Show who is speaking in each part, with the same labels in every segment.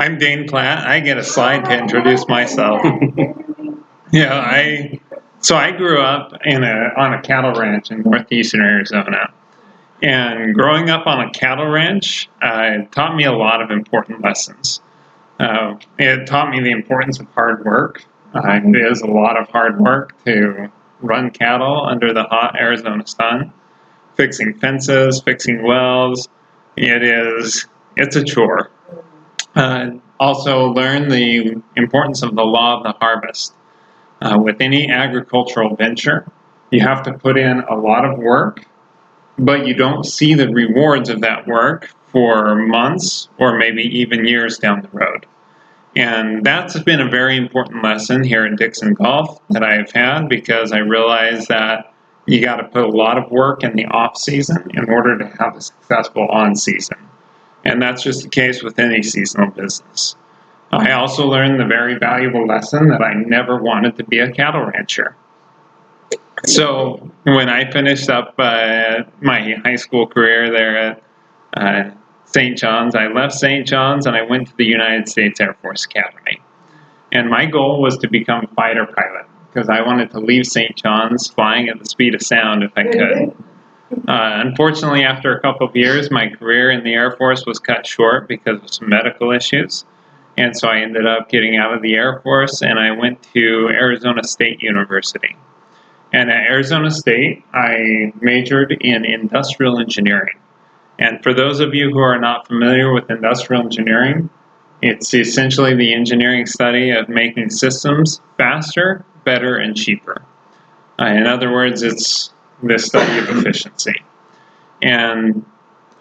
Speaker 1: I'm Dane Platt. I get a slide to introduce myself. I grew up on a cattle ranch in northeastern Arizona. And growing up on a cattle ranch taught me a lot of important lessons. It taught me the importance of hard work. It is a lot of hard work to run cattle under the hot Arizona sun, fixing fences, fixing wells. It's a chore. Also learn the importance of the law of the harvest. With any agricultural venture, you have to put in a lot of work, but you don't see the rewards of that work for months or maybe even years down the road. And that's been a very important lesson here at Dixon Golf that I've had, because I realized that you got to put a lot of work in the off season in order to have a successful on season. And that's just the case with any seasonal business. I also learned the very valuable lesson that I never wanted to be a cattle rancher. So when I finished up my high school career there at St. John's, I left St. John's and I went to the United States Air Force Academy. And my goal was to become a fighter pilot, because I wanted to leave St. John's flying at the speed of sound if I could. Unfortunately, after a couple of years, my career in the Air Force was cut short because of some medical issues. And so I ended up getting out of the Air Force and I went to Arizona State University. And at Arizona State, I majored in industrial engineering. And for those of you who are not familiar with industrial engineering, it's essentially the engineering study of making systems faster, better, and cheaper. In other words, it's the study of efficiency. And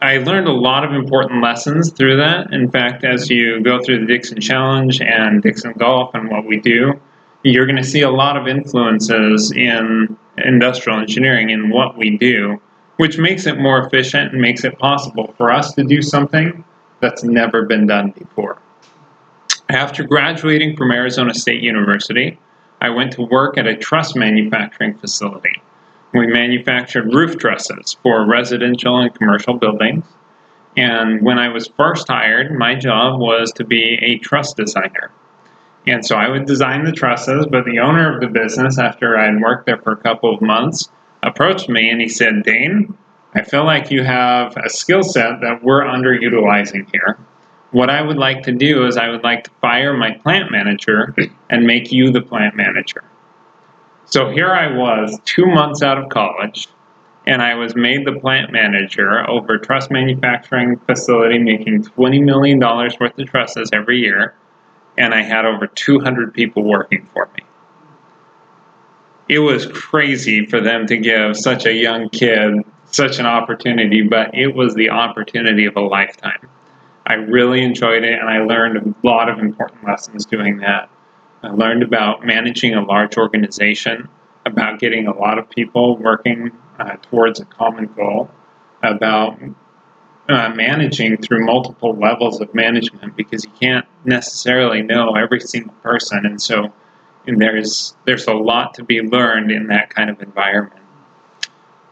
Speaker 1: I learned a lot of important lessons through that. In fact, as you go through the Dixon Challenge and Dixon Golf and what we do, you're going to see a lot of influences in industrial engineering in what we do, which makes it more efficient and makes it possible for us to do something that's never been done before. After graduating from Arizona State University, I went to work at a truss manufacturing facility. We manufactured roof trusses for residential and commercial buildings. And when I was first hired, my job was to be a truss designer. And so I would design the trusses, but the owner of the business, after I had worked there for a couple of months, approached me and he said, "Dane, I feel like you have a skill set that we're underutilizing here. What I would like to do is I would like to fire my plant manager and make you the plant manager." So here I was, 2 months out of college, and I was made the plant manager over a truss manufacturing facility making $20 million worth of trusses every year, and I had over 200 people working for me. It was crazy for them to give such a young kid such an opportunity, but it was the opportunity of a lifetime. I really enjoyed it, and I learned a lot of important lessons doing that. I learned about managing a large organization, about getting a lot of people working towards a common goal, about managing through multiple levels of management, because you can't necessarily know every single person, and so there's a lot to be learned in that kind of environment.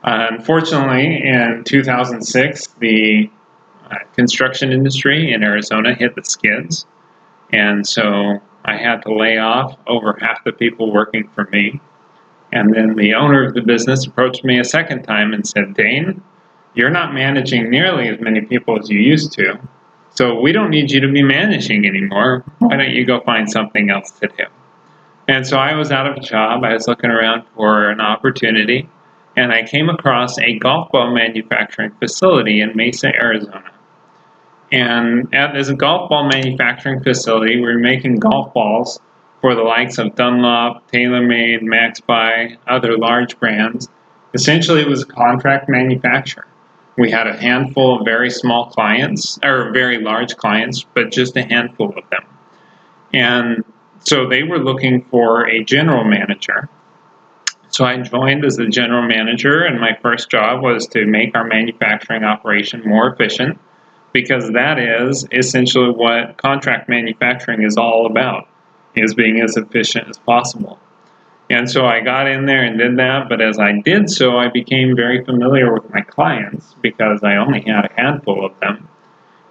Speaker 1: Unfortunately, in 2006, the construction industry in Arizona hit the skids, and so I had to lay off over half the people working for me. And then the owner of the business approached me a second time and said, "Dane, you're not managing nearly as many people as you used to, so we don't need you to be managing anymore. Why don't you go find something else to do?" And so I was out of a job. I was looking around for an opportunity, and I came across a golf ball manufacturing facility in Mesa, Arizona. And at this golf ball manufacturing facility, we were making golf balls for the likes of Dunlop, TaylorMade, MaxBuy, other large brands. Essentially, it was a contract manufacturer. We had a handful of very small clients, or very large clients, but just a handful of them. And so they were looking for a general manager. So I joined as the general manager, and my first job was to make our manufacturing operation more efficient, because that is essentially what contract manufacturing is all about, is being as efficient as possible. And so I got in there and did that, but as I did so, I became very familiar with my clients because I only had a handful of them.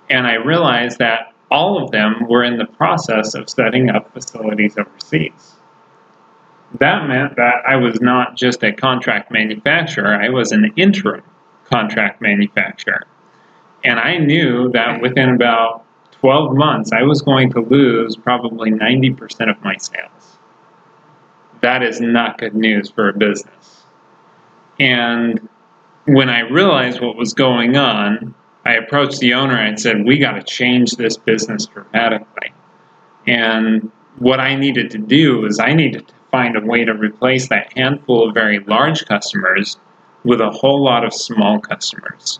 Speaker 1: And I realized that all of them were in the process of setting up facilities overseas. That meant that I was not just a contract manufacturer, I was an interim contract manufacturer. And I knew that within about 12 months, I was going to lose probably 90% of my sales. That is not good news for a business. And when I realized what was going on, I approached the owner and said, we got to change this business dramatically. And what I needed to do is I needed to find a way to replace that handful of very large customers with a whole lot of small customers.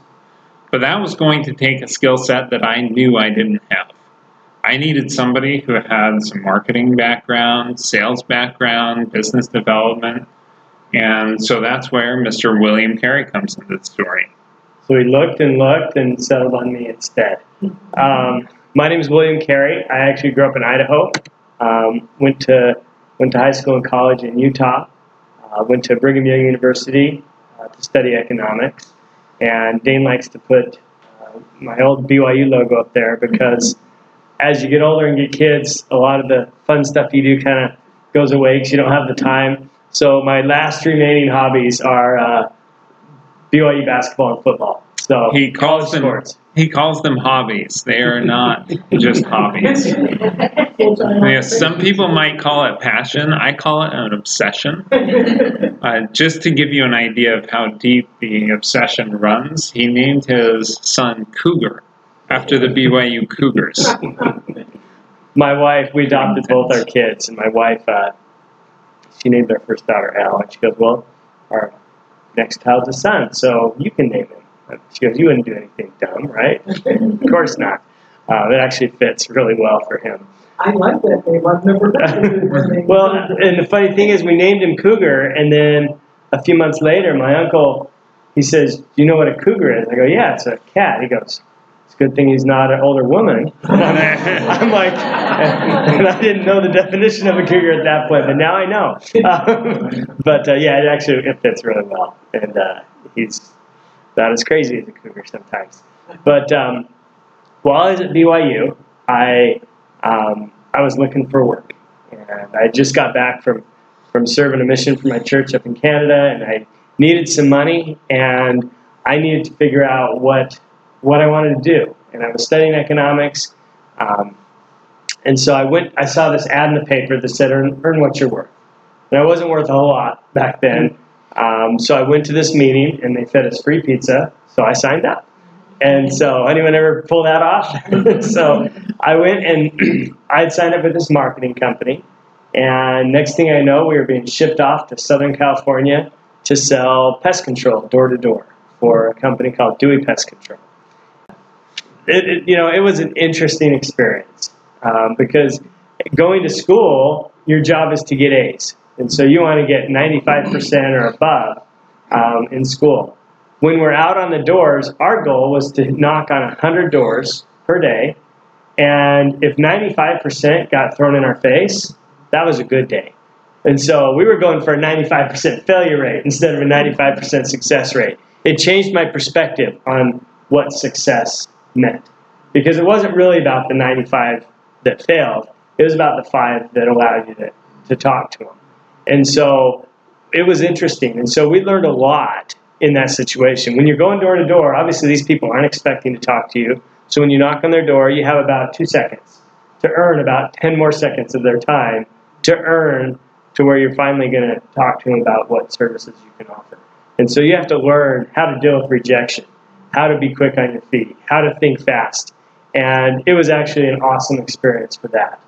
Speaker 1: But that was going to take a skill set that I knew I didn't have. I needed somebody who had some marketing background, sales background, business development, and so that's where Mr. William Carey comes into the story.
Speaker 2: So he looked and settled on me instead. My name is William Carey. I actually grew up in Idaho. Went to high school and college in Utah. Went to Brigham Young University to study economics. And Dane likes to put my old BYU logo up there because as you get older and get kids, a lot of the fun stuff you do kind of goes away because you don't have the time. So my last remaining hobbies are BYU basketball and football. So
Speaker 1: he calls them hobbies. They are not just hobbies. Yeah, some people might call it passion. I call it an obsession. Just to give you an idea of how deep the obsession runs, he named his son Cougar after the BYU Cougars.
Speaker 2: My wife, we adopted both our kids, and my wife, she named our first daughter Al, and she goes, well, our next child's a son, so you can name him. She goes, you wouldn't do anything dumb, right? Of course not. It actually fits really well for him.
Speaker 3: I like that name. I've never heard of it.
Speaker 2: Well, and the funny thing is we named him Cougar, and then a few months later, my uncle, he says, do you know what a cougar is? I go, yeah, it's a cat. He goes, it's a good thing he's not an older woman. I'm like, and I didn't know the definition of a cougar at that point, but now I know. But yeah, it fits really well, and he's not as crazy as a cougar sometimes. But while I was at BYU, I was looking for work, and I just got back from serving a mission for my church up in Canada, and I needed some money, and I needed to figure out what I wanted to do. And I was studying economics, and so I saw this ad in the paper that said, earn what you're worth. And I wasn't worth a whole lot back then, so I went to this meeting, and they fed us free pizza, so I signed up. And so, anyone ever pull that off? So I went and I had signed up with this marketing company, and next thing I know, we were being shipped off to Southern California to sell pest control door to door for a company called Dewey Pest Control. It was an interesting experience because going to school, your job is to get A's, and so you want to get 95% or above in school. When we're out on the doors, our goal was to knock on 100 doors per day, and if 95% got thrown in our face, that was a good day. And so we were going for a 95% failure rate instead of a 95% success rate. It changed my perspective on what success meant, because it wasn't really about the 95 that failed. It was about the 5 that allowed you to talk to them. And so it was interesting. And so we learned a lot in that situation. When you're going door to door, obviously these people aren't expecting to talk to you. So when you knock on their door, you have about 2 seconds to earn about 10 more seconds of their time to earn to where you're finally going to talk to them about what services you can offer. And so you have to learn how to deal with rejection, how to be quick on your feet, how to think fast. And it was actually an awesome experience for that.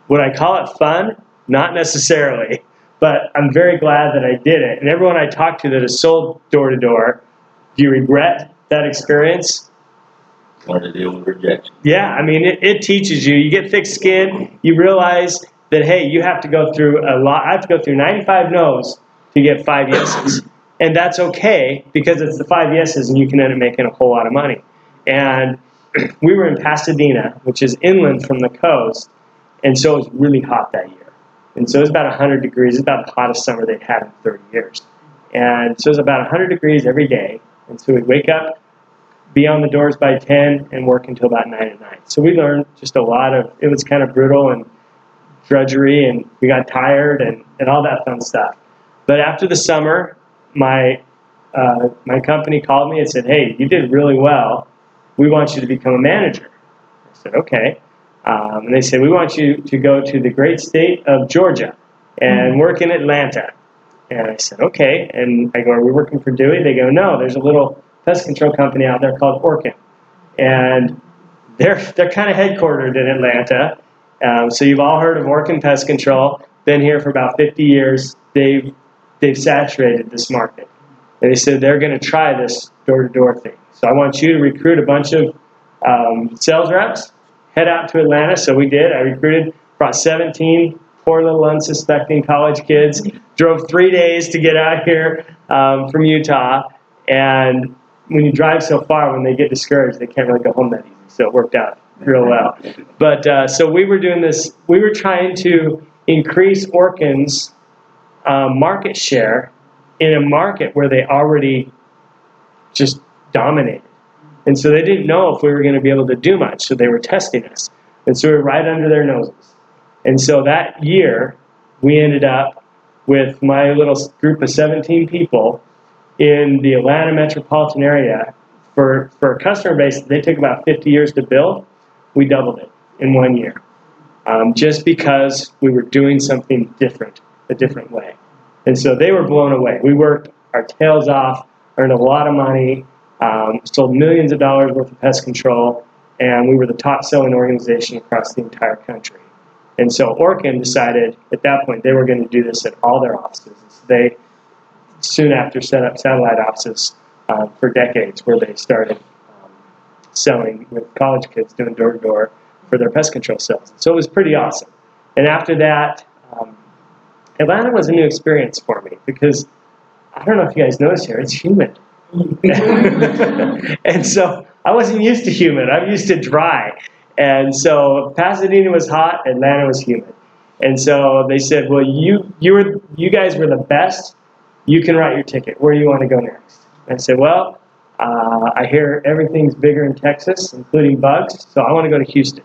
Speaker 2: Would I call it fun? Not necessarily. But I'm very glad that I did it. And everyone I talked to that has sold door-to-door, do you regret that experience?
Speaker 4: Learn to deal with rejection.
Speaker 2: Yeah, I mean, it teaches you. You get thick skin. You realize that, hey, you have to go through a lot. I have to go through 95 no's to get 5 yeses. And that's okay because it's the 5 yeses and you can end up making a whole lot of money. And we were in Pasadena, which is inland from the coast, and so it was really hot that year. And so it was about 100 degrees. It's about the hottest summer they'd had in 30 years. And so it was about 100 degrees every day. And so we'd wake up, be on the doors by 10 and work until about 9 at night. So we learned just a lot of, it was kind of brutal and drudgery, and we got tired and all that fun stuff. But after the summer, my company called me and said, hey, you did really well. We want you to become a manager. I said, okay. And they said, we want you to go to the great state of Georgia and work in Atlanta. And I said, okay. And I go, are we working for Dewey? They go, no, there's a little pest control company out there called Orkin. And they're kind of headquartered in Atlanta. So you've all heard of Orkin Pest Control. Been here for about 50 years. They've saturated this market. And they said they're going to try this door-to-door thing. So I want you to recruit a bunch of sales reps, head out to Atlanta. So we did. I recruited, brought 17 poor little unsuspecting college kids, drove 3 days to get out here from Utah. And when you drive so far, when they get discouraged, they can't really go home that easy. So it worked out real well. But so we were doing this. We were trying to increase Orkin's market share in a market where they already just dominated. And so they didn't know if we were going to be able to do much, so they were testing us. And so we were right under their noses. And so that year, we ended up with my little group of 17 people in the Atlanta metropolitan area. For a customer base that they took about 50 years to build, we doubled it in 1 year. Just because we were doing something different, a different way. And so they were blown away. We worked our tails off, earned a lot of money, sold millions of dollars worth of pest control, and we were the top selling organization across the entire country. And so Orkin decided at that point they were going to do this at all their offices. They soon after set up satellite offices for decades where they started selling with college kids doing door-to-door for their pest control sales. So it was pretty awesome. And after that, Atlanta was a new experience for me because I don't know if you guys noticed here, it's humid. And so I wasn't used to humid. I'm used to dry. And so Pasadena was hot, Atlanta was humid. And so they said, well, you guys were the best. You can write your ticket. Where do you want to go next? And I said, well, I hear everything's bigger in Texas, including bugs, so I want to go to Houston.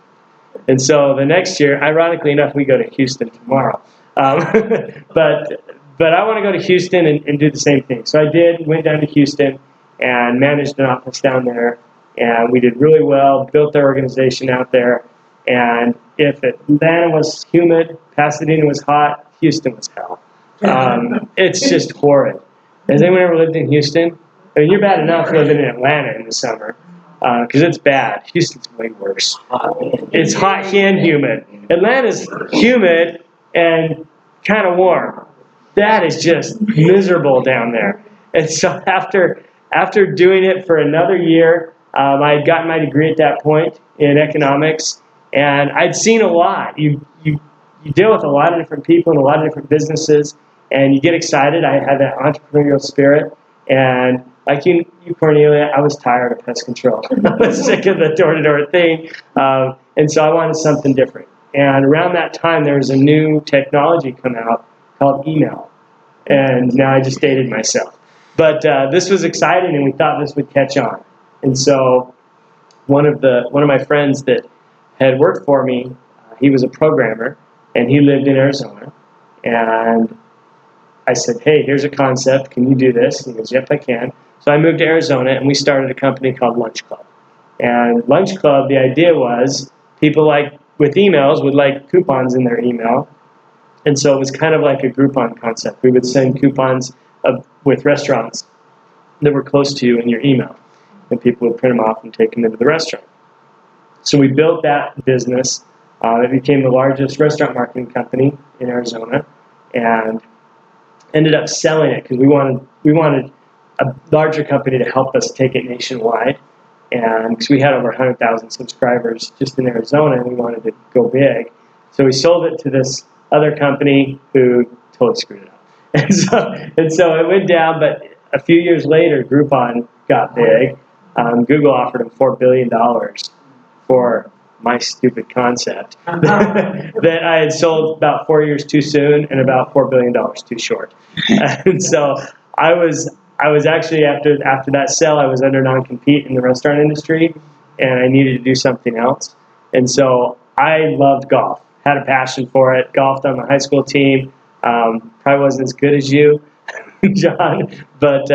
Speaker 2: And so the next year, ironically enough, we go to Houston tomorrow. But I want to go to Houston and do the same thing. So I did, went down to Houston and managed an office down there. And we did really well, built our organization out there. And if Atlanta was humid, Pasadena was hot, Houston was hell. It's just horrid. Has anyone ever lived in Houston? I mean, you're bad enough living in Atlanta in the summer because it's bad. Houston's way worse. It's hot and humid. Atlanta's humid and kind of warm. That is just miserable down there. And so after doing it for another year, I had gotten my degree at that point in economics, and I'd seen a lot. You deal with a lot of different people and a lot of different businesses, and you get excited. I had that entrepreneurial spirit, and like you Cornelia, I was tired of pest control. I was sick of the door-to-door thing, and so I wanted something different. And around that time, there was a new technology come out called email, and now I just dated myself. But this was exciting, and we thought this would catch on. And so one of my friends that had worked for me, he was a programmer, and he lived in Arizona. And I said, hey, here's a concept. Can you do this? And he goes, yep, I can. So I moved to Arizona, and we started a company called Lunch Club. And Lunch Club, the idea was people with emails would like coupons in their email. And so it was kind of like a Groupon concept. We would send coupons with restaurants that were close to you in your email. And people would print them off and take them into the restaurant. So we built that business. It became the largest restaurant marketing company in Arizona, and ended up selling it because we wanted a larger company to help us take it nationwide. And because we had over 100,000 subscribers just in Arizona, and we wanted to go big. So we sold it to this other company who totally screwed it up. And so it went down, but a few years later, Groupon got big. Google offered them $4 billion for my stupid concept that I had sold about 4 years too soon and about $4 billion too short. And so I was I was actually, after that sale, I was under non-compete in the restaurant industry, and I needed to do something else. And so I loved golf, had a passion for it, golfed on the high school team. Probably wasn't as good as you, John, but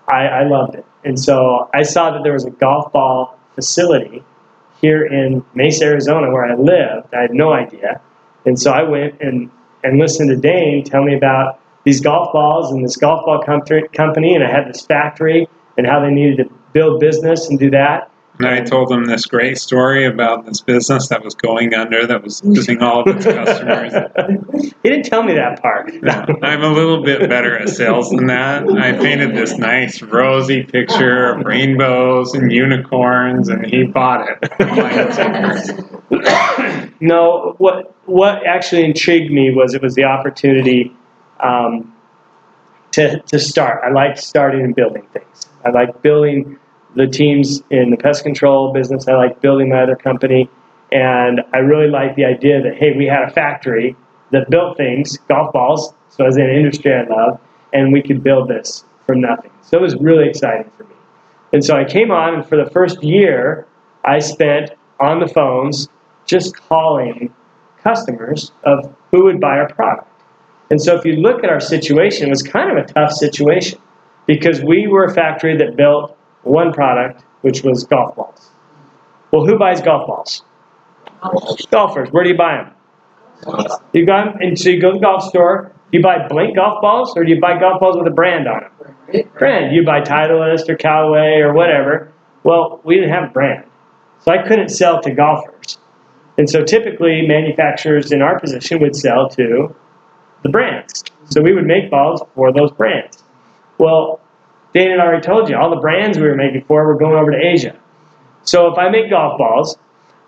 Speaker 2: I loved it. And so I saw that there was a golf ball facility here in Mesa, Arizona, where I lived. I had no idea. And so I went and listened to Dane tell me about these golf balls and this golf ball company, and I had this factory and how they needed to build business and do that.
Speaker 1: And I told him this great story about this business that was going under, that was losing all of its customers.
Speaker 2: He didn't tell me that part.
Speaker 1: No, I'm a little bit better at sales than that. I painted this nice rosy picture of rainbows and unicorns, and he bought it.
Speaker 2: No, what actually intrigued me was it was the opportunity to start. I like starting and building things. I like building the teams in the pest control business. I like building my other company. And I really like the idea that, hey, we had a factory that built things, golf balls, so as an industry I love, and we could build this from nothing. So it was really exciting for me. And so I came on, and for the first year, I spent on the phones just calling customers of who would buy our product. And so if you look at our situation, it was kind of a tough situation because we were a factory that built one product, which was golf balls. Well, who buys golf balls? Golfers. Where do you buy them? You got them, and so you go to the golf store. Do you buy blank golf balls, or do you buy golf balls with a brand on them? Brand. You buy Titleist or Callaway or whatever. Well, we didn't have a brand, so I couldn't sell to golfers. And so typically, manufacturers in our position would sell to the brands. So we would make balls for those brands. Well, Dane had already told you, all the brands we were making for were going over to Asia. So if I make golf balls,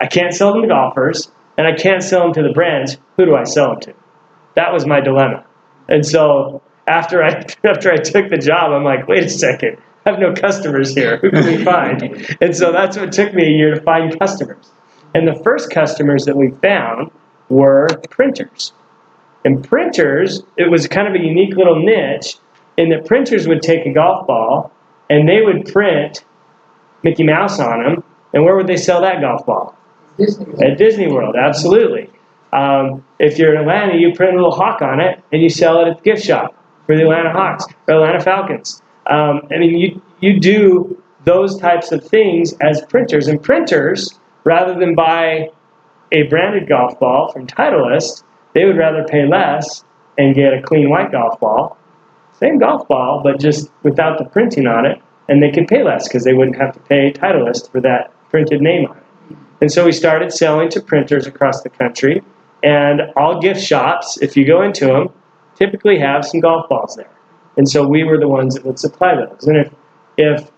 Speaker 2: I can't sell them to golfers, and I can't sell them to the brands. Who do I sell them to? That was my dilemma. And so after I took the job, I'm like, wait a second, I have no customers here. Who can we find? And so that's what took me a year to find customers. And the first customers that we found were printers. And printers, it was kind of a unique little niche in that printers would take a golf ball and they would print Mickey Mouse on them. And where would they sell that golf ball? At Disney World, absolutely. If you're in Atlanta, you print a little hawk on it and you sell it at the gift shop for the Atlanta Hawks or Atlanta Falcons. I mean, you do those types of things as printers. And printers, rather than buy a branded golf ball from Titleist, they would rather pay less and get a clean white golf ball. Same golf ball, but just without the printing on it, and they could pay less because they wouldn't have to pay Titleist for that printed name on it. And so we started selling to printers across the country, and all gift shops, if you go into them, typically have some golf balls there. And so we were the ones that would supply those. And if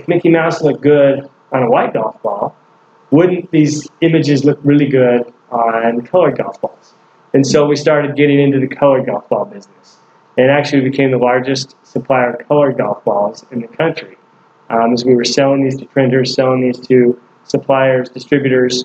Speaker 2: Mickey Mouse looked good on a white golf ball, wouldn't these images look really good on colored golf balls? And so we started getting into the colored golf ball business, and actually became the largest supplier of colored golf balls in the country. As we were selling these to printers, selling these to suppliers, distributors,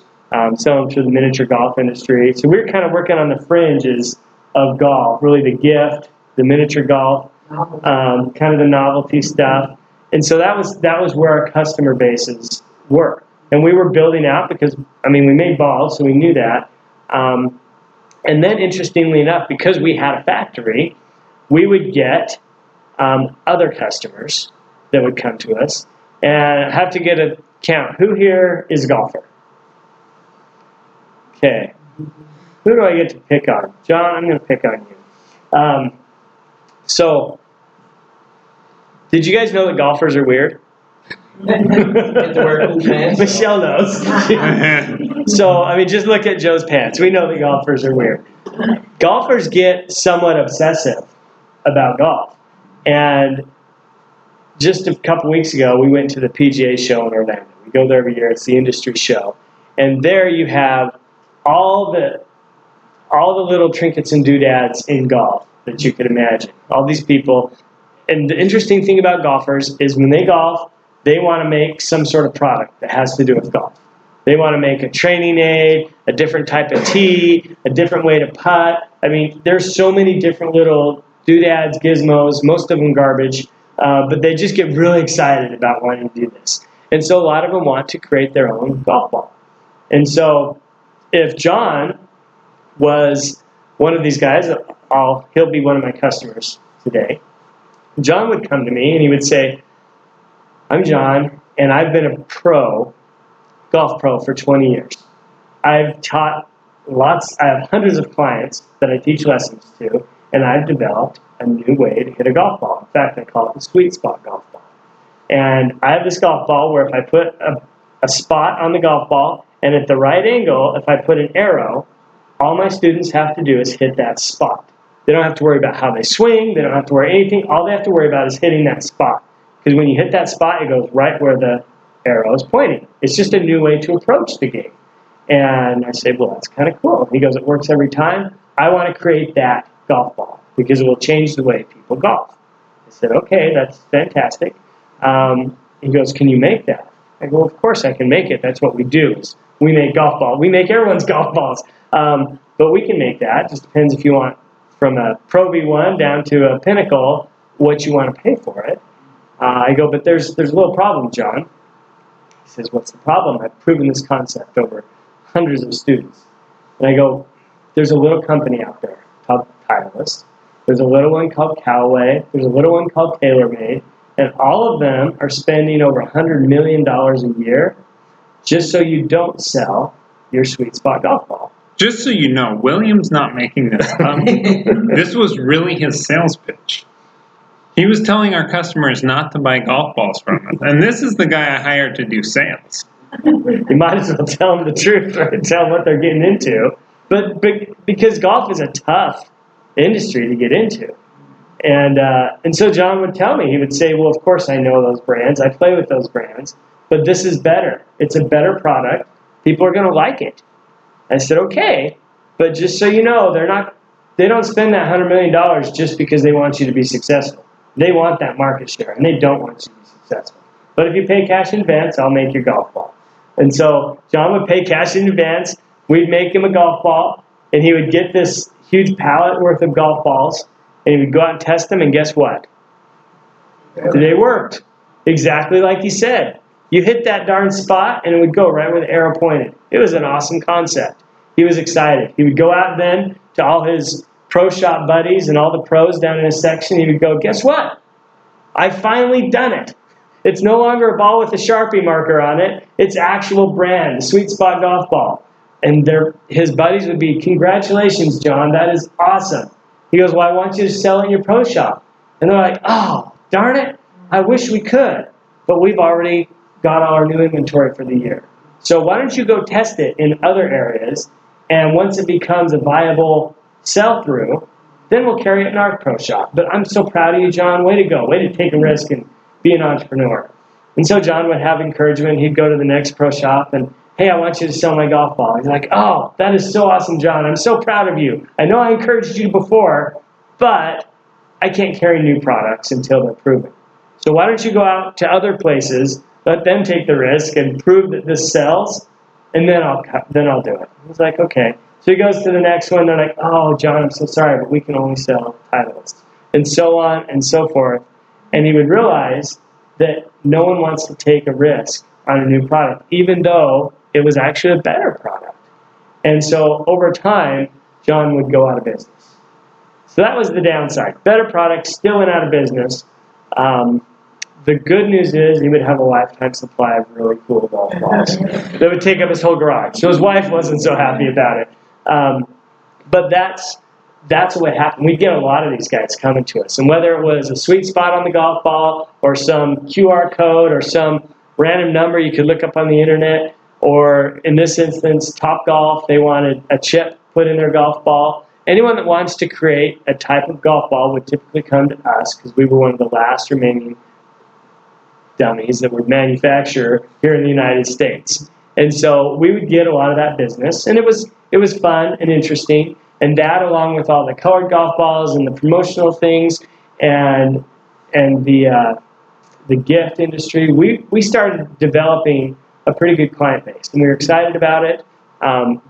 Speaker 2: selling to the miniature golf industry. So we were kind of working on the fringes of golf, really the gift, the miniature golf, kind of the novelty stuff. And so that was where our customer bases were. And we were building out because, we made balls, so we knew that. And then, interestingly enough, because we had a factory, we would get other customers that would come to us. And I have to get a count. Who here is a golfer? Okay. Who do I get to pick on? John, I'm going to pick on you. So, did you guys know that golfers are weird? Michelle knows. So, just look at Joe's pants. We know that golfers are weird. Golfers get somewhat obsessive about golf. And just a couple weeks ago, we went to the PGA show in Orlando. We go there every year. It's the industry show. And there you have all the little trinkets and doodads in golf that you could imagine. All these people. And the interesting thing about golfers is when they golf, they want to make some sort of product that has to do with golf. They want to make a training aid, a different type of tee, a different way to putt. There's so many different little doodads, gizmos, most of them garbage, but they just get really excited about wanting to do this. And so a lot of them want to create their own golf ball. And so if John was one of these guys, he'll be one of my customers today. John would come to me and he would say, I'm John, and I've been a golf pro for 20 years. I've taught I have hundreds of clients that I teach lessons to, and I've developed a new way to hit a golf ball. In fact, I call it the sweet spot golf ball. And I have this golf ball where if I put a spot on the golf ball, and at the right angle, if I put an arrow, all my students have to do is hit that spot. They don't have to worry about how they swing. They don't have to worry anything. All they have to worry about is hitting that spot. Because when you hit that spot, it goes right where the arrow is pointing. It's just a new way to approach the game. And I say, well, that's kind of cool. He goes, it works every time. I want to create that golf ball because it will change the way people golf. I said, okay, that's fantastic. He goes, can you make that? I go, of course I can make it. That's what we do. We make golf balls. We make everyone's golf balls. But we can make that. It just depends if you want from a Pro V1 down to a Pinnacle, what you want to pay for it. I go, but there's a little problem, John. He says, what's the problem? I've proven this concept over hundreds of students. And I go, there's a little company out there called Titleist. There's a little one called Callaway. There's a little one called TaylorMade. And all of them are spending over $100 million a year just so you don't sell your sweet spot golf ball.
Speaker 1: Just so you know, William's not making this up. This was really his sales pitch. He was telling our customers not to buy golf balls from him. And this is the guy I hired to do sales.
Speaker 2: You might as well tell them the truth, right? Tell them what they're getting into. But because golf is a tough industry to get into. And so John would tell me, he would say, well, of course I know those brands. I play with those brands. But this is better. It's a better product. People are going to like it. I said, okay, but just so you know, they don't spend that $100 million just because they want you to be successful. They want that market share, and they don't want you to be successful. But if you pay cash in advance, I'll make your golf ball. And so John would pay cash in advance. We'd make him a golf ball, and he would get this huge pallet worth of golf balls, and he would go out and test them, and guess what? They worked. Exactly like he said. You hit that darn spot, and it would go right where the arrow pointed. It was an awesome concept. He was excited. He would go out then to all his pro shop buddies and all the pros down in his section. He would go, guess what? I finally done it. It's no longer a ball with a Sharpie marker on it. It's actual brand, the Sweet Spot golf ball. And his buddies would be, congratulations, John. That is awesome. He goes, well, I want you to sell it in your pro shop. And they're like, oh, darn it. I wish we could. But we've already got all our new inventory for the year. So why don't you go test it in other areas, and once it becomes a viable sell-through, then we'll carry it in our pro shop. But I'm so proud of you, John. Way to go. Way to take a risk and be an entrepreneur. And so John would have encouragement. He'd go to the next pro shop and, hey, I want you to sell my golf ball. He's like, oh, that is so awesome, John. I'm so proud of you. I know I encouraged you before, but I can't carry new products until they're proven. So why don't you go out to other places, let them take the risk and prove that this sells, and then I'll do it. He's like, okay. So he goes to the next one. They're like, oh, John, I'm so sorry, but we can only sell Titleist, and so on and so forth. And he would realize that no one wants to take a risk on a new product, even though it was actually a better product. And so over time, John would go out of business. So that was the downside. Better product, still went out of business. The good news is he would have a lifetime supply of really cool golf balls that would take up his whole garage. So his wife wasn't so happy about it. But that's what happened. We'd get a lot of these guys coming to us. And whether it was a sweet spot on the golf ball or some QR code or some random number you could look up on the internet, or in this instance, Topgolf, they wanted a chip put in their golf ball. Anyone that wants to create a type of golf ball would typically come to us because we were one of the last remaining dummies that would manufacture here in the United States. And so we would get a lot of that business, and it was fun and interesting. And that, along with all the colored golf balls and the promotional things and the gift industry, we started developing a pretty good client base, and we were excited about it.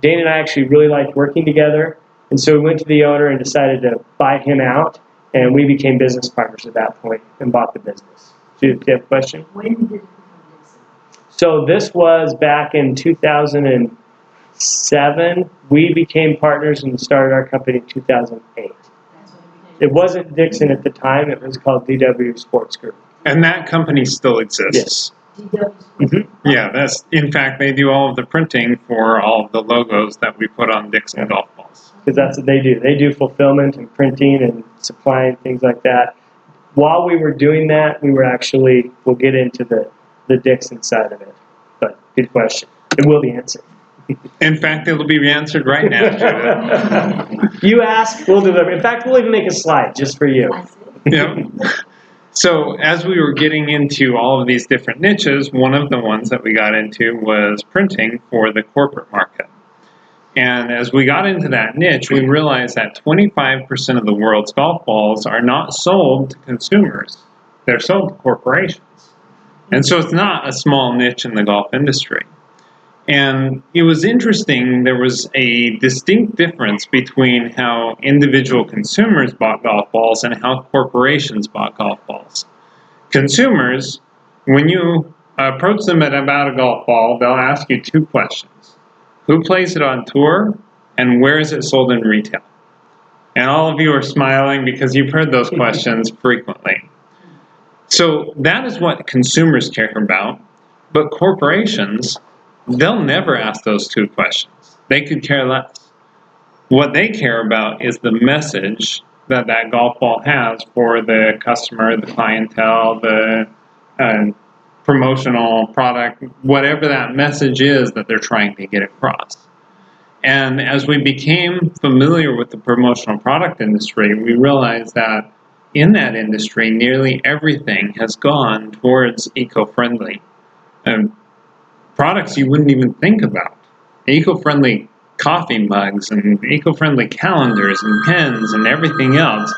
Speaker 2: Dane and I actually really liked working together, and so we went to the owner and decided to buy him out And we became business partners at that point and bought the business. Do you have a question?
Speaker 3: When did it become Dixon?
Speaker 2: So this was back in 2007. We became partners and started our company in 2008.
Speaker 3: That's when it became.
Speaker 2: It wasn't Dixon at the time. It was called DW Sports Group.
Speaker 1: And that company still exists.
Speaker 2: Yes.
Speaker 3: DW.
Speaker 2: Mhm.
Speaker 1: Yeah, in fact, they do all of the printing for all of the logos that we put on Dixon golf balls.
Speaker 2: Because that's what they do. They do fulfillment and printing and supplying things like that. While we were doing that, we were actually, we'll get into the Dixon side of it. But good question. It will be answered.
Speaker 1: In fact, it'll be answered right now, Judith.
Speaker 2: You ask, we'll deliver. In fact, we'll even make a slide just for you.
Speaker 3: I see.
Speaker 1: Yep. So as we were getting into all of these different niches, one of the ones that we got into was printing for the corporate market. And as we got into that niche, we realized that 25% of the world's golf balls are not sold to consumers. They're sold to corporations. And so it's not a small niche in the golf industry. And it was interesting, there was a distinct difference between how individual consumers bought golf balls and how corporations bought golf balls. Consumers, when you approach them about a golf ball, they'll ask you two questions. Who plays it on tour, and where is it sold in retail? And all of you are smiling because you've heard those questions frequently. So that is what consumers care about, but corporations, they'll never ask those two questions. They could care less. What they care about is the message that that golf ball has for the customer, the clientele, the promotional product, whatever that message is that they're trying to get across. And as we became familiar with the promotional product industry, we realized that in that industry, nearly everything has gone towards eco-friendly products you wouldn't even think about. Eco-friendly coffee mugs and eco-friendly calendars and pens and everything else.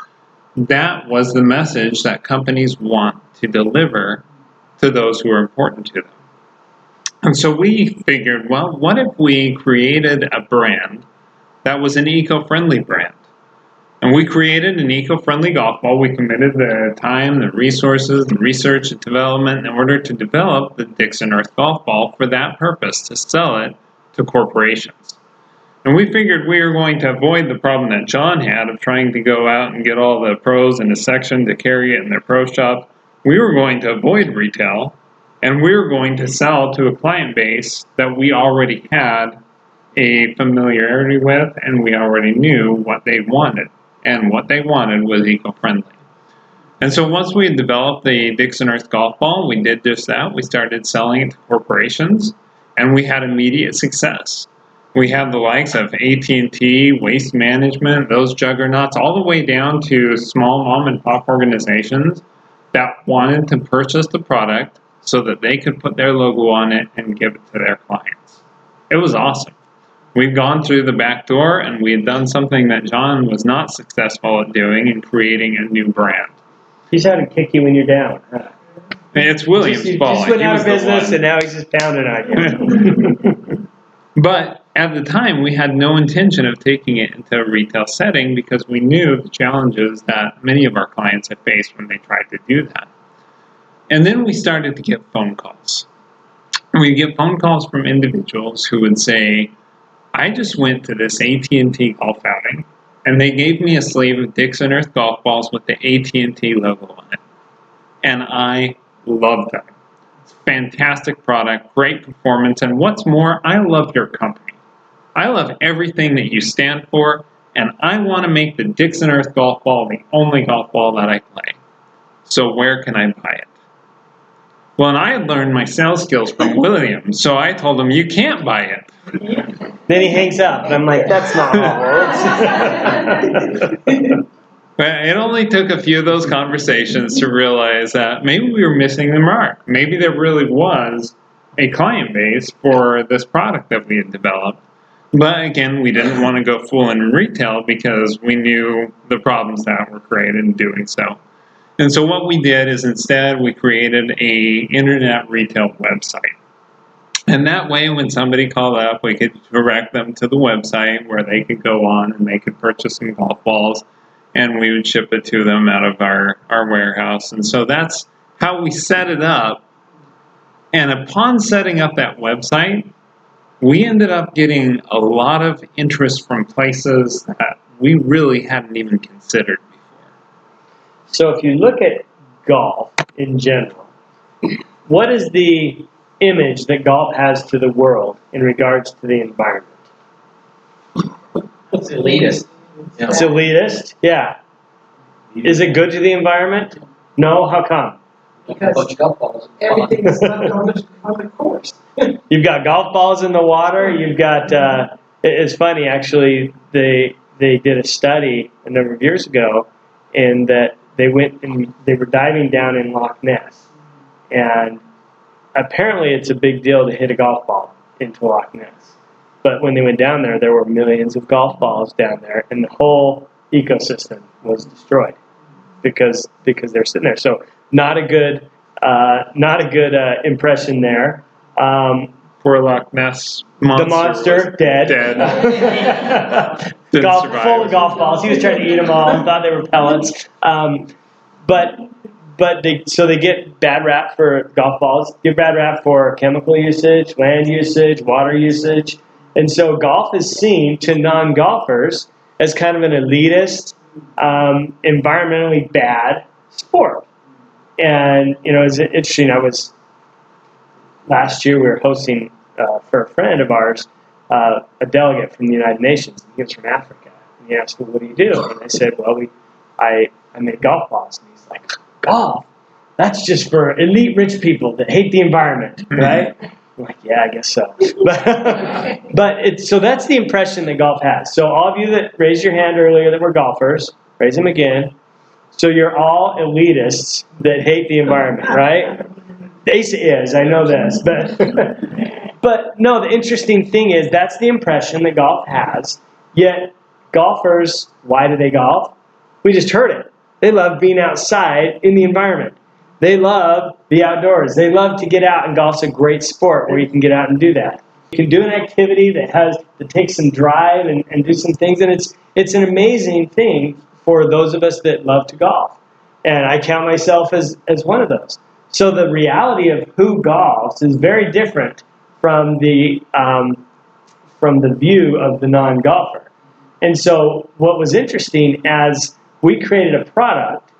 Speaker 1: That was the message that companies want to deliver to those who are important to them. And so we figured, well, what if we created a brand that was an eco-friendly brand? And we created an eco-friendly golf ball. We committed the time, the resources, the research and development in order to develop the Dixon Earth golf ball for that purpose, to sell it to corporations. And we figured we were going to avoid the problem that John had of trying to go out and get all the pros in a section to carry it in their pro shop. We were going to avoid retail, and we were going to sell to a client base that we already had a familiarity with, and we already knew what they wanted. And what they wanted was eco-friendly. And so once we had developed the Dixon Earth golf ball, we did just that. We started selling it to corporations, and we had immediate success. We had the likes of AT&T, Waste Management, those juggernauts, all the way down to small mom-and-pop organizations that wanted to purchase the product so that they could put their logo on it and give it to their clients. It was awesome. We've gone through the back door, and we had done something that John was not successful at doing in creating a new brand.
Speaker 2: He's how to kick you when you're down. Huh?
Speaker 1: It's Williams'
Speaker 2: He
Speaker 1: fault.
Speaker 2: just went
Speaker 1: He
Speaker 2: out
Speaker 1: was
Speaker 2: of
Speaker 1: the
Speaker 2: business,
Speaker 1: one.
Speaker 2: and now he's just pounding on you.
Speaker 1: But at the time, we had no intention of taking it into a retail setting because we knew the challenges that many of our clients had faced when they tried to do that. And then we started to get phone calls. We'd get phone calls from individuals who would say, I just went to this AT&T golf outing, and they gave me a sleeve of Dixon Earth golf balls with the AT&T logo on it. And I loved them. It's a fantastic product, great performance, and what's more, I love your company. I love everything that you stand for, and I want to make the Dixon Earth golf ball the only golf ball that I play. So where can I buy it? Well, and I had learned my sales skills from William, so I told him, you can't buy it.
Speaker 2: Then he hangs up, and I'm like, that's not how it works.
Speaker 1: But it only took a few of those conversations to realize that maybe we were missing the mark. Maybe there really was a client base for this product that we had developed. But again, we didn't want to go full in retail because we knew the problems that were created in doing so. And so what we did is instead we created a internet retail website. And that way when somebody called up, we could direct them to the website where they could go on and they could purchase some golf balls. and we would ship it to them out of our warehouse. And so that's how we set it up. And upon setting up that website, we ended up getting a lot of interest from places that we really hadn't even considered before.
Speaker 2: So if you look at golf in general, what is the image that golf has to the world in regards to the environment?
Speaker 5: It's elitist. Yeah.
Speaker 2: It's elitist, yeah. Is it good to the environment? No, how come?
Speaker 5: Bunch of golf balls.
Speaker 6: Everything's left on the course.
Speaker 2: You've got golf balls in the water. You've got. It's funny actually. They did a study a number of years ago, and that they went and they were diving down in Loch Ness, and apparently it's a big deal to hit a golf ball into Loch Ness. But when they went down there were millions of golf balls down there, and the whole ecosystem was destroyed because they're sitting there. So not a good impression there.
Speaker 1: Poor Loch Ness monster.
Speaker 2: The monster dead.
Speaker 1: Didn't
Speaker 2: Golf
Speaker 1: survive.
Speaker 2: full of golf balls. He was trying to eat them all. Thought they were pellets. But they get bad rap for golf balls. Get bad rap for chemical usage, land usage, water usage, and so golf is seen to non-golfers as kind of an elitist, environmentally bad sport. And it's interesting. Last year we were hosting for a friend of ours a delegate from the United Nations. He was from Africa. And he asked me, "What do you do?" And I said, "Well, I make golf balls." And he's like, "Golf? That's just for elite rich people that hate the environment, right?" I'm like, "Yeah, I guess so." So that's the impression that golf has. So all of you that raised your hand earlier that were golfers, raise them again. So you're all elitists that hate the environment, right? Ace is, I know this, but no, the interesting thing is that's the impression that golf has, yet golfers, why do they golf? We just heard it. They love being outside in the environment. They love the outdoors. They love to get out, and golf's a great sport where you can get out and do that. You can do an activity that takes some drive and do some things, and it's an amazing thing for those of us that love to golf. And I count myself as one of those. So the reality of who golfs is very different from the view of the non-golfer. And so what was interesting, as we created a product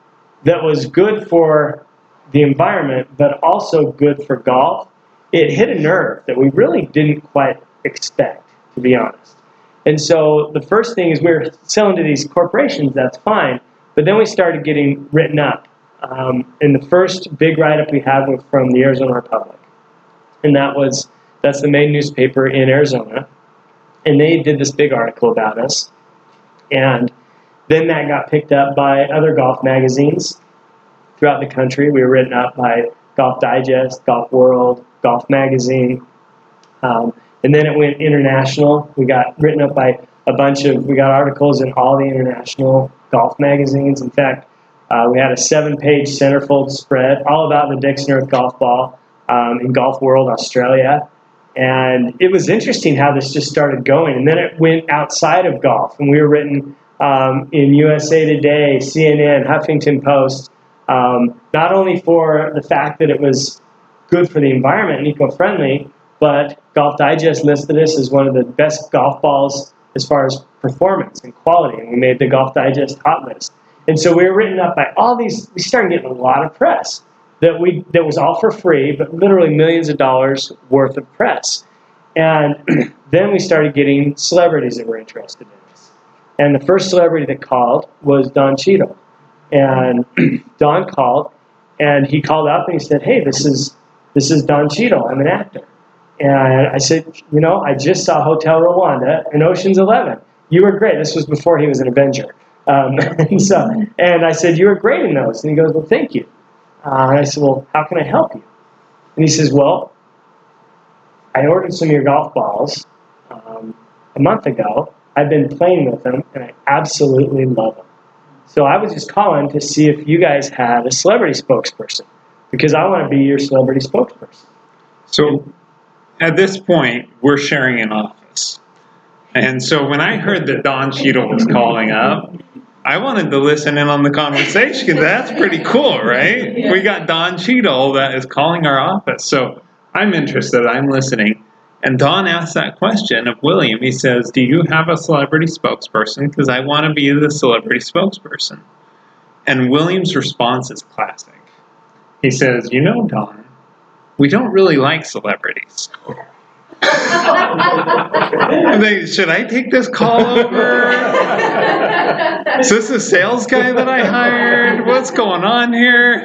Speaker 2: that was good for the environment, but also good for golf, it hit a nerve that we really didn't quite expect, to be honest. And so the first thing is we were selling to these corporations, that's fine, but then we started getting written up. And the first big write-up we had was from the Arizona Republic. And that's the main newspaper in Arizona. And they did this big article about us. And then that got picked up by other golf magazines throughout the country. We were written up by Golf Digest, Golf World, Golf Magazine. And then it went international. We got written up by we got articles in all the international golf magazines. In fact, we had a 7-page centerfold spread all about the Dixon Earth golf ball in Golf World, Australia. And it was interesting how this just started going. And then it went outside of golf. And we were written in USA Today, CNN, Huffington Post, not only for the fact that it was good for the environment and eco-friendly, but Golf Digest listed us as one of the best golf balls as far as performance and quality. And we made the Golf Digest hot list. And so we were written up by all these. We started getting a lot of press that was all for free, but literally millions of dollars worth of press. And then we started getting celebrities that were interested in us. And the first celebrity that called was Don Cheadle. And Don called, and he called up and he said, "Hey, this is Don Cheadle. I'm an actor." And I said, "I just saw Hotel Rwanda and Ocean's 11. You were great." This was before he was an Avenger. And I said, "You were great in those." And he goes, "Well, thank you." And I said, "Well, how can I help you?" And he says, "Well, I ordered some of your golf balls a month ago. I've been playing with them, and I absolutely love them. So I was just calling to see if you guys had a celebrity spokesperson, because I want to be your celebrity spokesperson."
Speaker 1: So at this point, we're sharing an office. And so when I heard that Don Cheadle was calling up, I wanted to listen in on the conversation because that's pretty cool, right?
Speaker 3: Yeah.
Speaker 1: We got Don Cheadle that is calling our office. So I'm interested. I'm listening. And Don asked that question of William. He says, do you have a celebrity spokesperson? Because I want to be the celebrity spokesperson. And William's response is classic. He says, you know, Don, we don't really like celebrities. I'm like, should I take this call over? Is this a sales guy that I hired? What's going on here?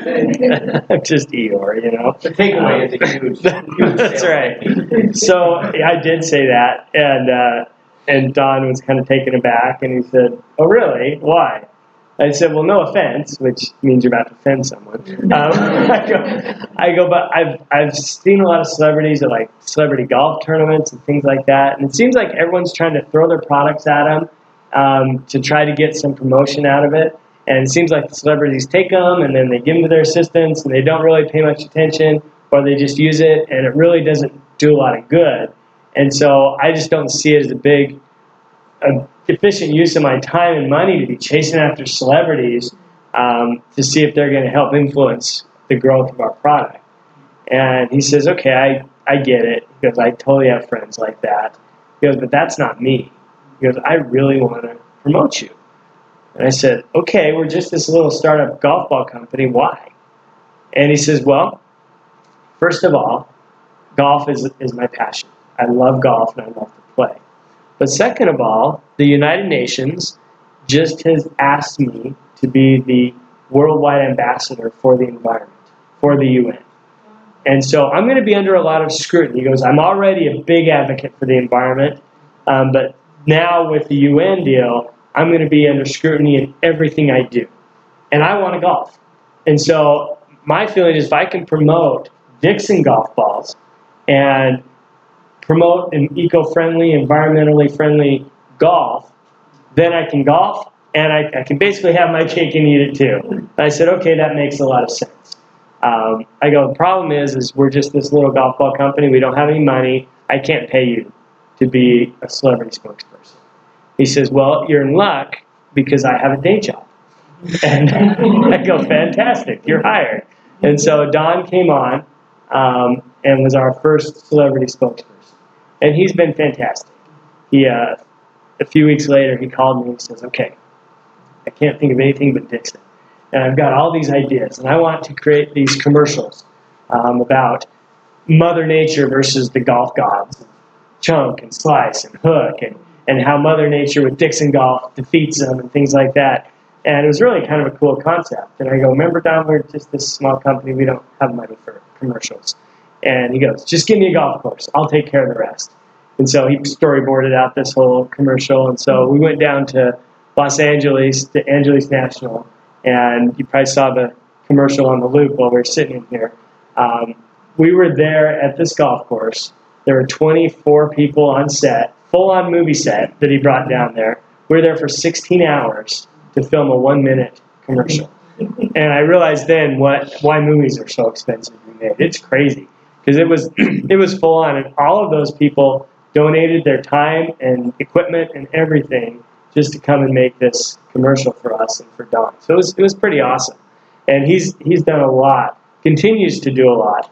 Speaker 2: I'm just Eeyore, you know.
Speaker 5: The takeaway is a huge.
Speaker 2: That's right. So I did say that, and Don was kind of taken aback, and he said, "Oh, really? Why?" I said, "Well, no offense," which means you're about to offend someone. I go, but I've seen a lot of celebrities at like celebrity golf tournaments and things like that, and it seems like everyone's trying to throw their products at them to try to get some promotion out of it. And it seems like the celebrities take them and then they give them to their assistants, and they don't really pay much attention, or they just use it, and it really doesn't do a lot of good. And so I just don't see it as a efficient use of my time and money to be chasing after celebrities to see if they're going to help influence the growth of our product. And he says, okay, I get it. He goes, I totally have friends like that. He goes, but that's not me. He goes, I really want to promote you. And I said, okay, we're just this little startup golf ball company. Why? And he says, well, first of all, golf is my passion. I love golf and I love to play. But second of all, the United Nations just has asked me to be the worldwide ambassador for the environment, for the UN. And so I'm going to be under a lot of scrutiny. He goes, I'm already a big advocate for the environment, but now with the UN deal, I'm going to be under scrutiny in everything I do. And I want to golf. And so my feeling is if I can promote Dixon golf balls and promote an eco-friendly, environmentally friendly golf, then I can golf, and I can basically have my cake and eat it too. And I said, okay, that makes a lot of sense. I go, the problem is we're just this little golf ball company. We don't have any money. I can't pay you to be a celebrity spokesperson. He says, well, you're in luck because I have a day job. And I go, fantastic, you're hired. And so Don came on and was our first celebrity spokesperson. And he's been fantastic. He, a few weeks later, he called me and he says, okay, I can't think of anything but Dixon. And I've got all these ideas, and I want to create these commercials about Mother Nature versus the golf gods, Chunk and Slice and Hook, and how Mother Nature with Dixon Golf defeats them and things like that. And it was really kind of a cool concept. And I go, remember, Don, we're just this small company. We don't have money for commercials. And he goes, just give me a golf course. I'll take care of the rest. And so he storyboarded out this whole commercial. And so we went down to Los Angeles, to Angeles National. And you probably saw the commercial on the loop while we were sitting in here. We were there at this golf course. There were 24 people on set, full-on movie set that he brought down there. We were there for 16 hours to film a 1-minute commercial. And I realized then why movies are so expensive to be made. It's crazy. Because it was full on, and all of those people donated their time and equipment and everything just to come and make this commercial for us and for Don. So it was pretty awesome, and he's done a lot, continues to do a lot.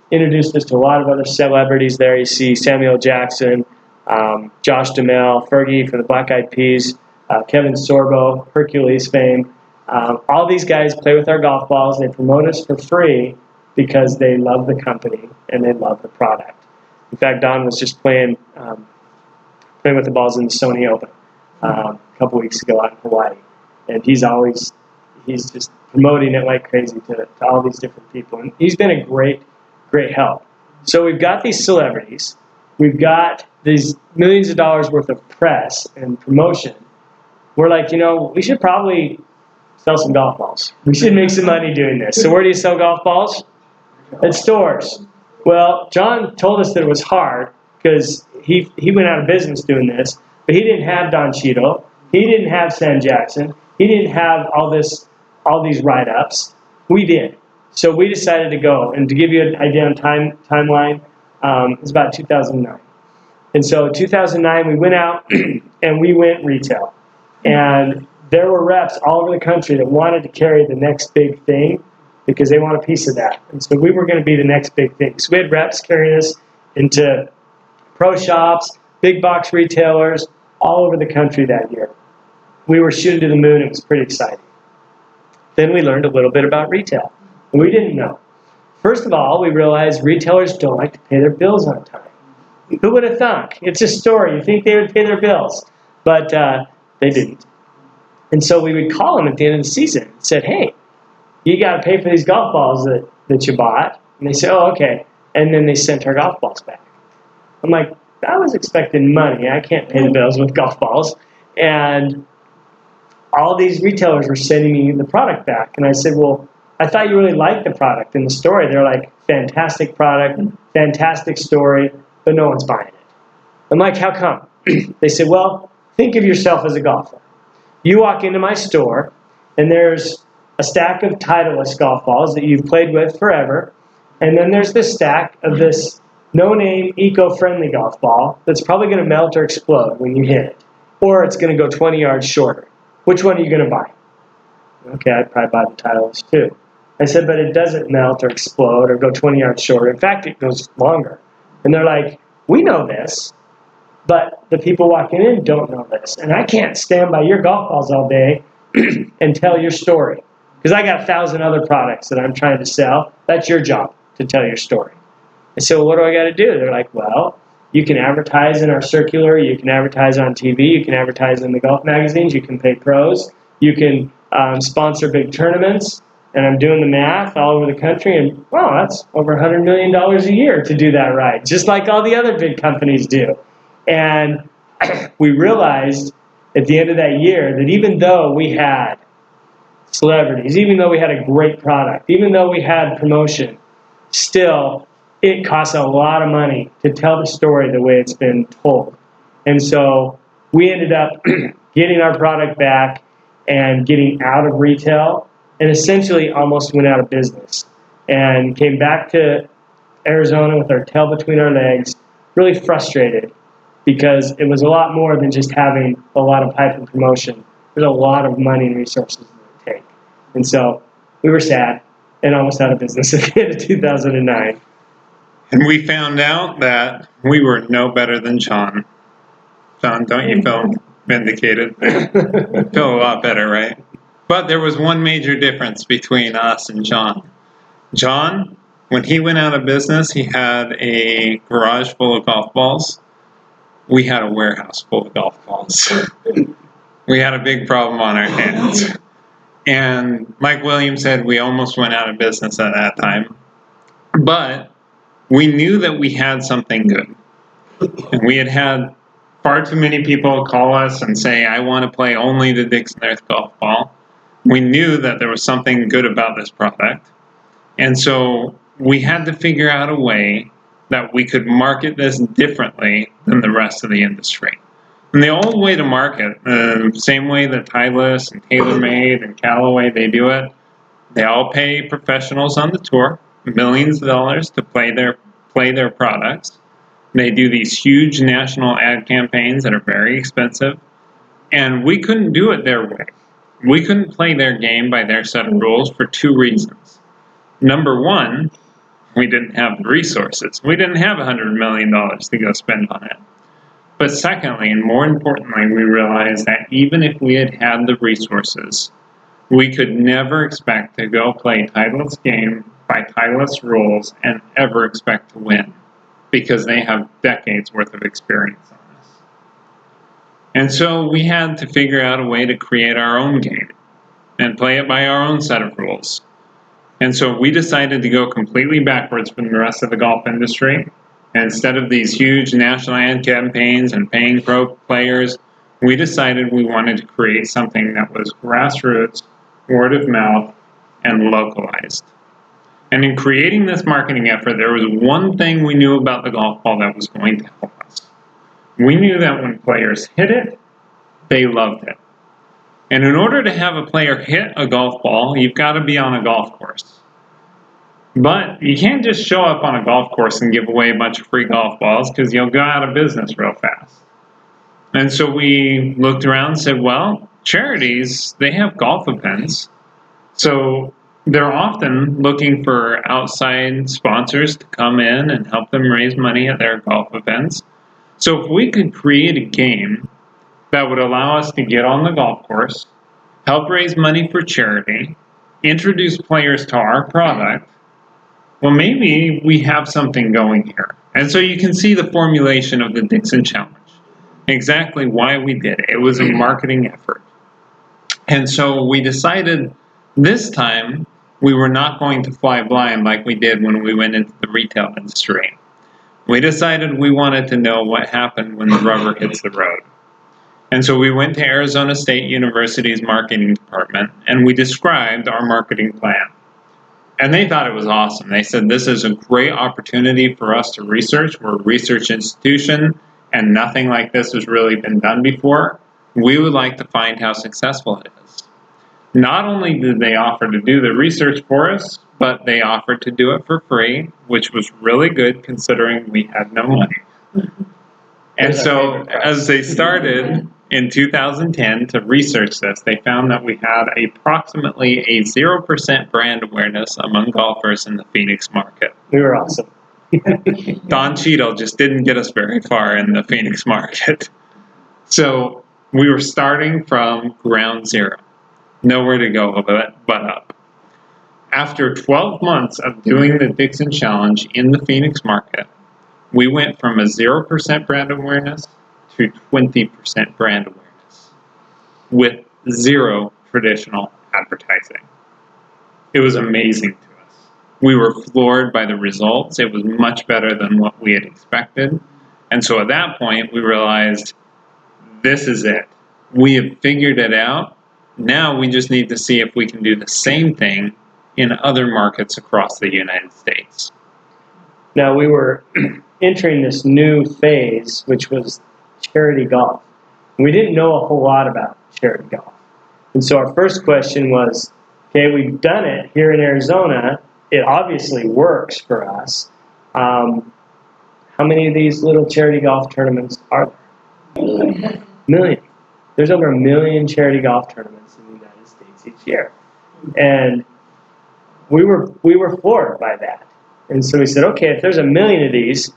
Speaker 2: Introduced us to a lot of other celebrities there. You see Samuel Jackson, Josh Duhamel, Fergie from the Black Eyed Peas, Kevin Sorbo, Hercules fame. All these guys play with our golf balls. They promote us for free because they love the company and they love the product. In fact, Don was just playing with the balls in the Sony Open a couple weeks ago out in Hawaii, and he's just promoting it like crazy to all these different people, and he's been a great help. So we've got these celebrities, we've got these millions of dollars worth of press and promotion. We're like, we should probably sell some golf balls. We should make some money doing this. So where do you sell golf balls? At stores. Well, John told us that it was hard because he went out of business doing this, but he didn't have Don Cheadle. He didn't have Sam Jackson. He didn't have all these write-ups. We did. So we decided to go. And to give you an idea on timeline, it was about 2009. And so 2009, we went out and we went retail. And there were reps all over the country that wanted to carry the next big thing because they want a piece of that. And so we were going to be the next big thing. So we had reps carrying us into pro shops, big box retailers, all over the country that year. We were shooting to the moon. It was pretty exciting. Then we learned a little bit about retail. And we didn't know. First of all, we realized retailers don't like to pay their bills on time. Who would have thunk? It's a store. You think they would pay their bills. But they didn't. And so we would call them at the end of the season and said, hey, you got to pay for these golf balls that you bought. And they said, oh, okay. And then they sent our golf balls back. I'm like, I was expecting money. I can't pay the bills with golf balls. And all these retailers were sending me the product back. And I said, well, I thought you really liked the product and the story. They're like, fantastic product, fantastic story, but no one's buying it. I'm like, how come? They said, well, think of yourself as a golfer. You walk into my store, and there's a stack of Titleist golf balls that you've played with forever, and then there's this stack of this no-name, eco-friendly golf ball that's probably going to melt or explode when you hit it, or it's going to go 20 yards shorter. Which one are you going to buy? Okay, I'd probably buy the Titleist too. I said, but it doesn't melt or explode or go 20 yards shorter. In fact, it goes longer. And they're like, we know this, but the people walking in don't know this. And I can't stand by your golf balls all day and tell your story. Because I got 1,000 other products that I'm trying to sell. That's your job, to tell your story. I said, well, what do I got to do? They're like, well, you can advertise in our circular, you can advertise on TV, you can advertise in the golf magazines, you can pay pros, you can sponsor big tournaments, and I'm doing the math all over the country, and wow, that's over $100 million a year to do that right, just like all the other big companies do. And we realized at the end of that year that even though we had celebrities, even though we had a great product, even though we had promotion, still it costs a lot of money to tell the story the way it's been told. And so we ended up getting our product back and getting out of retail and essentially almost went out of business and came back to Arizona with our tail between our legs, really frustrated because it was a lot more than just having a lot of hype and promotion. There's a lot of money and resources it would take. And so we were sad and almost out of business at the end of 2009.
Speaker 1: And we found out that we were no better than John. John, don't you feel vindicated? Feel a lot better, right? But there was one major difference between us and John. John, when he went out of business, he had a garage full of golf balls. We had a warehouse full of golf balls. We had a big problem on our hands. And like William said, we almost went out of business at that time. But we knew that we had something good. And we had had far too many people call us and say, I want to play only the Dixon Earth golf ball. We knew that there was something good about this product. And so we had to figure out a way that we could market this differently than the rest of the industry. And the old way to market, the same way that Titleist and TaylorMade and Callaway, they do it, they all pay professionals on the tour millions of dollars to play their products. They do these huge national ad campaigns that are very expensive. And we couldn't do it their way. We couldn't play their game by their set of rules for two reasons. Number one, we didn't have the resources. We didn't have $100 million to go spend on it. But secondly, and more importantly, we realized that even if we had had the resources, we could never expect to go play Titleist's game by Titleist's rules and ever expect to win, because they have decades worth of experience on this. And so we had to figure out a way to create our own game and play it by our own set of rules. And so we decided to go completely backwards from the rest of the golf industry. And instead of these huge national ad campaigns and paying pro players, we decided we wanted to create something that was grassroots, word of mouth, and localized. And in creating this marketing effort, there was one thing we knew about the golf ball that was going to help us. We knew that when players hit it, they loved it. And in order to have a player hit a golf ball, you've got to be on a golf course. But you can't just show up on a golf course and give away a bunch of free golf balls, because you'll go out of business real fast. And so we looked around and said, well, charities, they have golf events. So they're often looking for outside sponsors to come in and help them raise money at their golf events. So if we could create a game that would allow us to get on the golf course, help raise money for charity, introduce players to our product, well, maybe we have something going here. And so you can see the formulation of the Dixon Challenge, exactly why we did it. It was a marketing effort. And so we decided this time we were not going to fly blind like we did when we went into the retail industry. We decided we wanted to know what happened when the rubber hits the road. And so we went to Arizona State University's marketing department and we described our marketing plan. And they thought it was awesome. They said, this is a great opportunity for us to research. We're a research institution and nothing like this has really been done before. We would like to find how successful it is. Not only did they offer to do the research for us, but they offered to do it for free, which was really good considering we had no money. And so as they started in 2010 to research this, they found that we had approximately a 0% brand awareness among golfers in the Phoenix market.
Speaker 2: We were awesome.
Speaker 1: Don Cheadle just didn't get us very far in the Phoenix market. So we were starting from ground zero. Nowhere to go but up. After 12 months of doing the Dixon Challenge in the Phoenix market, we went from a 0% brand awareness to 20% brand awareness with zero traditional advertising. It was amazing to us. We were floored by the results. It was much better than what we had expected. And so at that point, we realized this is it. We have figured it out. Now we just need to see if we can do the same thing in other markets across the United States.
Speaker 2: Now we were entering this new phase, which was charity golf. We didn't know a whole lot about charity golf. And so our first question was, okay, we've done it here in Arizona. It obviously works for us. How many of these little charity golf tournaments are there? Million. There's over 1 million charity golf tournaments in the United States each year. And we were floored by that. And so we said, okay, if there's 1 million of these,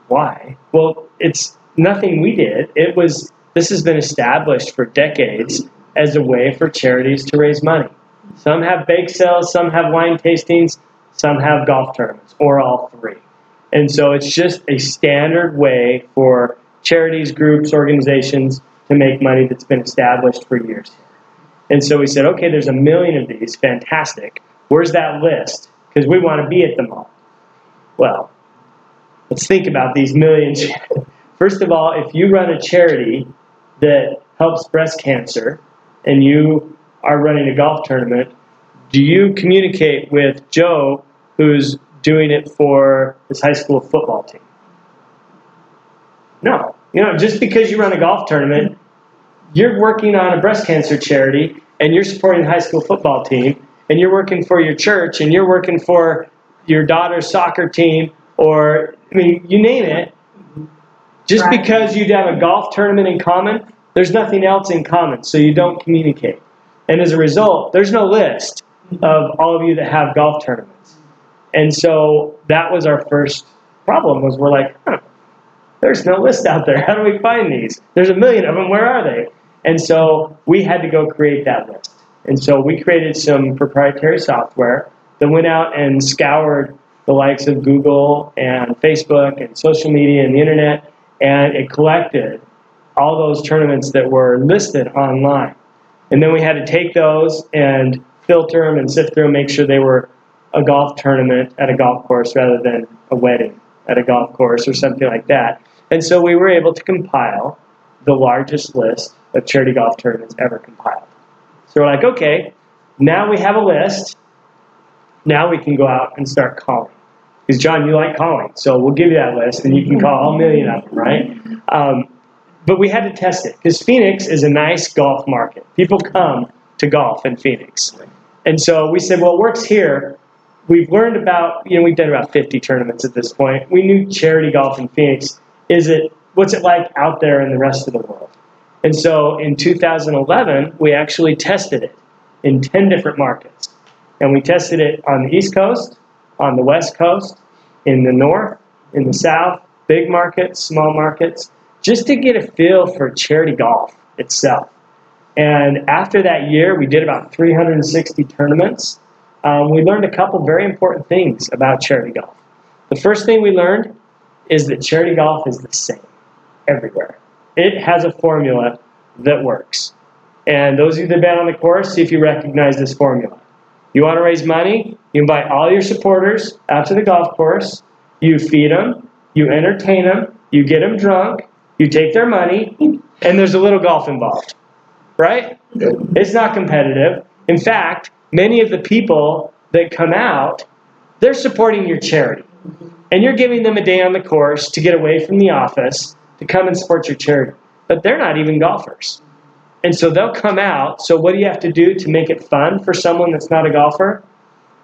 Speaker 2: why? Well, it's nothing we did. This has been established for decades as a way for charities to raise money. Some have bake sales, some have wine tastings, some have golf tournaments, or all three. And so it's just a standard way for charities, groups, organizations to make money that's been established for years. And so we said, okay, there's 1 million of these, fantastic. Where's that list? Because we want to be at them all. Well, let's think about these millions. First of all, if you run a charity that helps breast cancer and you are running a golf tournament, do you communicate with Joe who's doing it for his high school football team? No. Just because you run a golf tournament, you're working on a breast cancer charity and you're supporting the high school football team and you're working for your church and you're working for your daughter's soccer team or, you name it. Just because you have a golf tournament in common, there's nothing else in common, so you don't communicate. And as a result, there's no list of all of you that have golf tournaments. And so that was our first problem, was we're like, there's no list out there. How do we find these? There's 1 million of them. Where are they? And so we had to go create that list. And so we created some proprietary software that went out and scoured the likes of Google and Facebook and social media and the internet, and it collected all those tournaments that were listed online. And then we had to take those and filter them and sift through them, make sure they were a golf tournament at a golf course rather than a wedding at a golf course or something like that. And so we were able to compile the largest list of charity golf tournaments ever compiled. So we're like, okay, now we have a list. Now we can go out and start calling. Because, John, you like calling, so we'll give you that list, and you can call all 1 million of them, right? But we had to test it, because Phoenix is a nice golf market. People come to golf in Phoenix. And so we said, well, it works here. We've learned about, we've done about 50 tournaments at this point. We knew charity golf in Phoenix. What's it like out there in the rest of the world? And so in 2011, we actually tested it in 10 different markets. And we tested it on the East Coast, on the West Coast, in the North, in the South, big markets, small markets, just to get a feel for charity golf itself. And after that year, we did about 360 tournaments. We learned a couple very important things about charity golf. The first thing we learned is that charity golf is the same everywhere. It has a formula that works. And those of you that have been on the course, see if you recognize this formula. You want to raise money, you invite all your supporters out to the golf course, you feed them, you entertain them, you get them drunk, you take their money, and there's a little golf involved. Right? It's not competitive. In fact, many of the people that come out, they're supporting your charity. And you're giving them a day on the course to get away from the office to come and support your charity. But they're not even golfers. And so they'll come out. So what do you have to do to make it fun for someone that's not a golfer?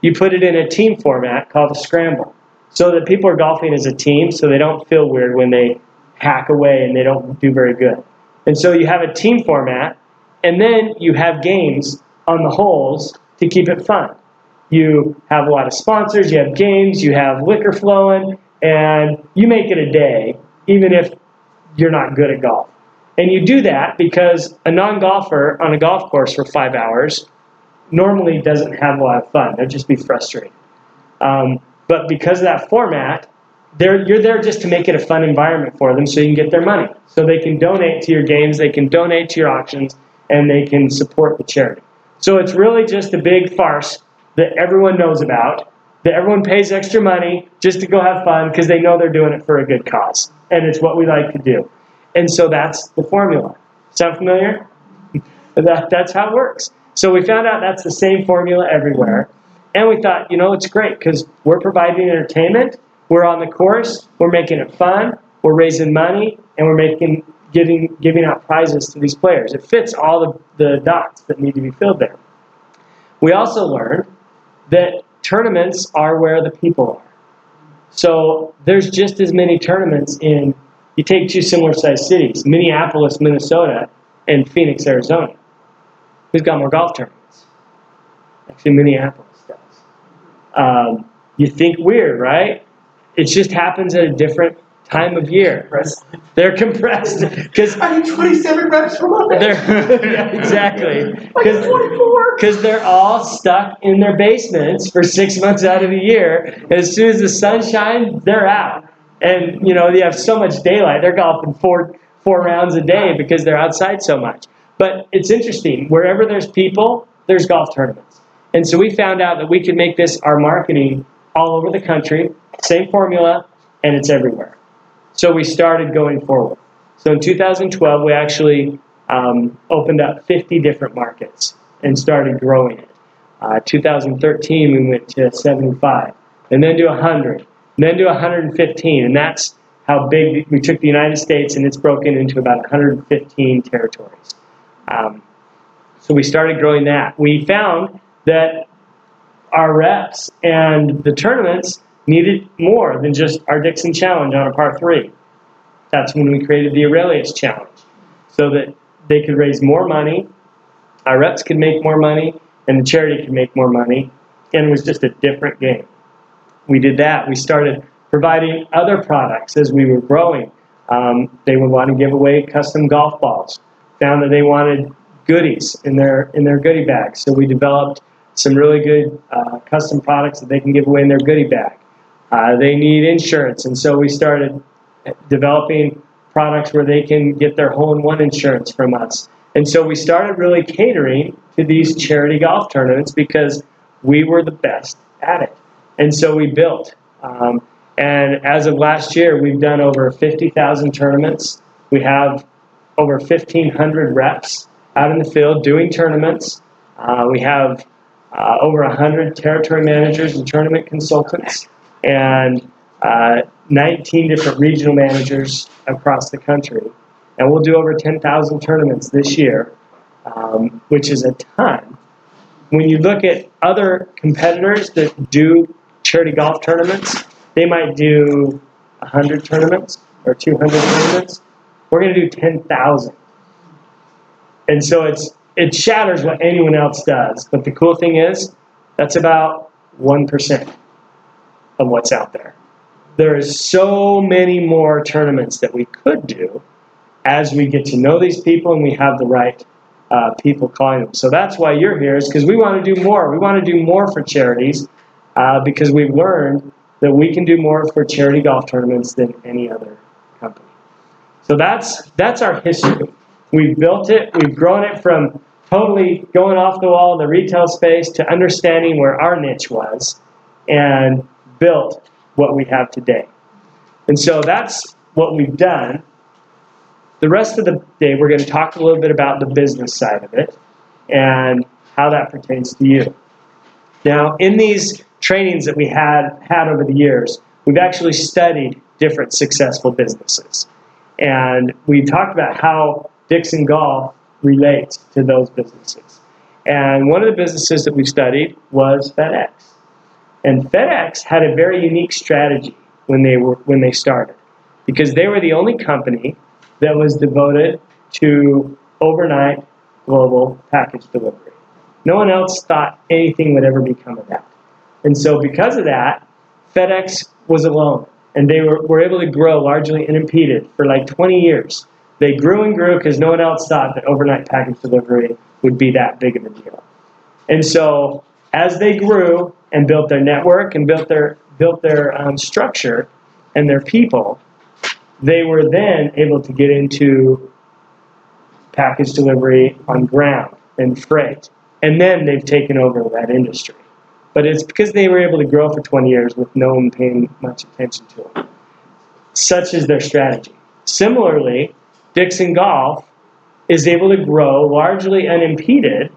Speaker 2: You put it in a team format called a scramble. So that people are golfing as a team so they don't feel weird when they hack away and they don't do very good. And so you have a team format, and then you have games on the holes to keep it fun. You have a lot of sponsors, you have games, you have liquor flowing, and you make it a day, even if you're not good at golf. And you do that because a non-golfer on a golf course for 5 hours normally doesn't have a lot of fun. They'll just be frustrated. But because of that format, you're there just to make it a fun environment for them so you can get their money. So they can donate to your games, they can donate to your auctions, and they can support the charity. So it's really just a big farce that everyone knows about, that everyone pays extra money just to go have fun because they know they're doing it for a good cause. And it's what we like to do. And so that's the formula. Sound familiar? That's how it works. So we found out that's the same formula everywhere. And we thought, it's great because we're providing entertainment, we're on the course, we're making it fun, we're raising money, and we're giving out prizes to these players. It fits all the dots that need to be filled there. We also learned that tournaments are where the people are. So there's just as many tournaments you take two similar sized cities, Minneapolis, Minnesota, and Phoenix, Arizona. Who's got more golf tournaments? Actually, Minneapolis does. You think weird, right? It just happens at a different time of year. They're compressed because
Speaker 6: I need 27 reps for my
Speaker 2: yeah, exactly.
Speaker 6: I need 24.
Speaker 2: Because they're all stuck in their basements for 6 months out of the year. And as soon as the sun shines, they're out. And you have so much daylight. They're golfing four rounds a day because they're outside so much. But it's interesting. Wherever there's people, there's golf tournaments. And so we found out that we could make this our marketing all over the country, same formula, and it's everywhere. So we started going forward. So in 2012, we actually opened up 50 different markets and started growing it. 2013, we went to 75, and then to 100, and then to 115, and that's how big we took the United States, and it's broken into about 115 territories. So we started growing that. We found that our reps and the tournaments needed more than just our Dixon Challenge on a par 3. That's when we created the Aurelius Challenge, so that they could raise more money, our reps could make more money, and the charity could make more money, and it was just a different game. We did that. We started providing other products as we were growing. They would want to give away custom golf balls. Found that they wanted goodies in their goodie bags, so we developed some really good custom products that they can give away in their goodie bag. They need insurance, and so we started developing products where they can get their hole-in-one insurance from us. And so we started really catering to these charity golf tournaments because we were the best at it. And so we built. And as of last year, we've done over 50,000 tournaments. We have over 1,500 reps out in the field doing tournaments. We have over 100 territory managers and tournament consultants, and 19 different regional managers across the country. And we'll do over 10,000 tournaments this year, which is a ton. When you look at other competitors that do charity golf tournaments, they might do 100 tournaments or 200 tournaments. We're going to do 10,000. And so it shatters what anyone else does. But the cool thing is, that's about 1% of what's out there. There is so many more tournaments that we could do as we get to know these people and we have the right people calling them. So that's why you're here, is because we want to do more. We want to do more for charities because we've learned that we can do more for charity golf tournaments than any other company. So that's our history. We've built it. We've grown it from totally going off the wall in the retail space to understanding where our niche was and built what we have today. And so that's what we've done. The rest of the day, we're going to talk a little bit about the business side of it and how that pertains to you. Now, in these trainings that we had over the years, we've actually studied different successful businesses. And we talked about how Dixon Golf relates to those businesses. And one of the businesses that we studied was FedEx. And FedEx had a very unique strategy when they started, because they were the only company that was devoted to overnight global package delivery. No one else thought anything would ever become of that. And so because of that, FedEx was alone. And they were able to grow largely unimpeded for like 20 years. They grew and grew because no one else thought that overnight package delivery would be that big of a deal. And so as they grew and built their network and built their structure and their people, they were then able to get into package delivery on ground and freight. And then they've taken over that industry. But it's because they were able to grow for 20 years with no one paying much attention to them. Such is their strategy. Similarly, Dixon Golf is able to grow largely unimpeded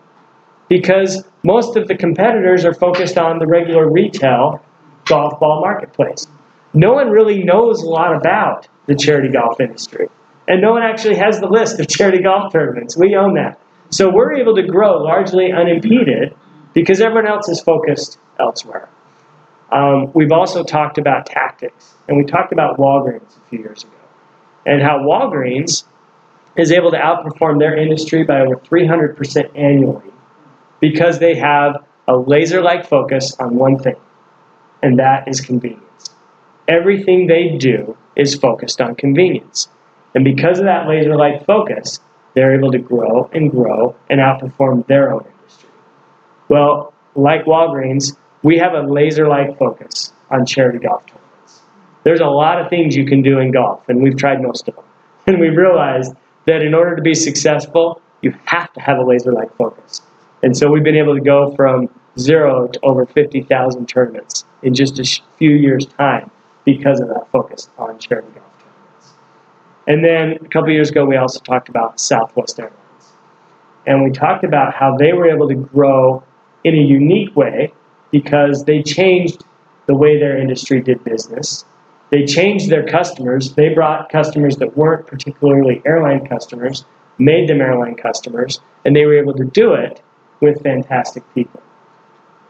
Speaker 2: because most of the competitors are focused on the regular retail golf ball marketplace. No one really knows a lot about the charity golf industry. And no one actually has the list of charity golf tournaments. We own that. So we're able to grow largely unimpeded because everyone else is focused elsewhere. We've also talked about tactics. And we talked about Walgreens a few years ago. And how Walgreens is able to outperform their industry by over 300% annually because they have a laser-like focus on one thing, and that is convenience. Everything they do is focused on convenience. And because of that laser-like focus, they're able to grow and outperform their own industry. Well, like Walgreens, we have a laser-like focus on charity golf tournaments. There's a lot of things you can do in golf, and we've tried most of them. And we've realized that in order to be successful, you have to have a laser-like focus. And so we've been able to go from 0 to over 50,000 tournaments in just a few years' time because of that focus on charity golf tournaments. And then a couple years ago, we also talked about Southwest Airlines. And we talked about how they were able to grow in a unique way because they changed the way their industry did business. They changed their customers. They brought customers that weren't particularly airline customers, made them airline customers, and they were able to do it with fantastic people.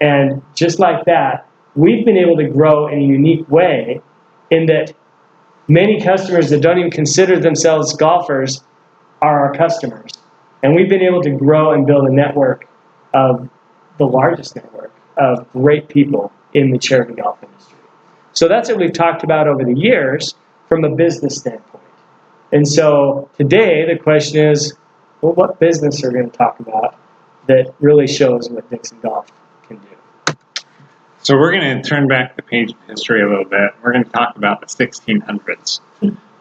Speaker 2: And just like that, we've been able to grow in a unique way in that many customers that don't even consider themselves golfers are our customers. And we've been able to grow and build a network of the largest network of great people in the charity golf industry. So that's what we've talked about over the years from a business standpoint. And so today the question is, well, what business are we going to talk about that really shows what Dixon Golf can do?
Speaker 1: So we're going to turn back the page of history a little bit. We're going to talk about the 1600s.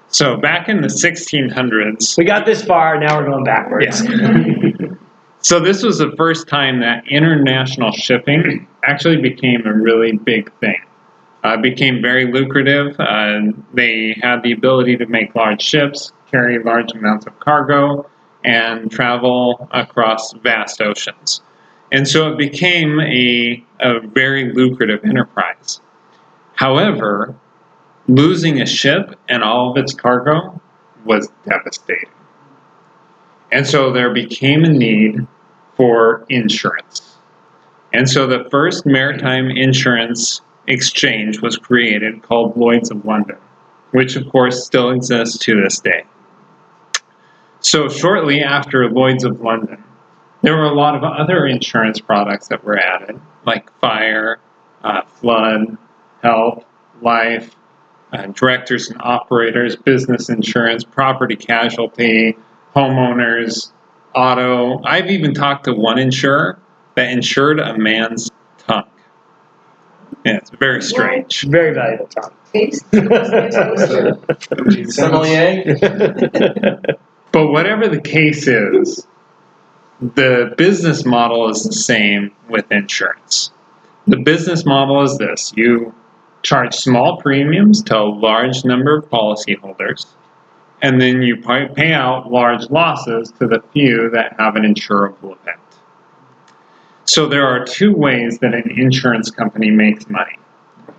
Speaker 1: So back in the 1600s...
Speaker 2: We got this far, now we're going backwards.
Speaker 1: Yeah. So this was the first time that international shipping actually became a really big thing. It became very lucrative. They had the ability to make large ships, carry large amounts of cargo, and travel across vast oceans. And so it became a very lucrative enterprise. However, losing a ship and all of its cargo was devastating. And so there became a need for insurance. And so the first maritime insurance exchange was created called Lloyd's of London, which of course still exists to this day. So shortly after Lloyd's of London, there were a lot of other insurance products that were added, like fire, flood, health, life, directors and operators, business insurance, property casualty, homeowners, auto. I've even talked to one insurer that insured a man's tongue. Yeah, it's very strange.
Speaker 2: Very valuable time.
Speaker 5: Sommelier?
Speaker 1: But whatever the case is, the business model is the same with insurance. The business model is this: you charge small premiums to a large number of policyholders, and then you pay out large losses to the few that have an insurable event. So there are two ways that an insurance company makes money.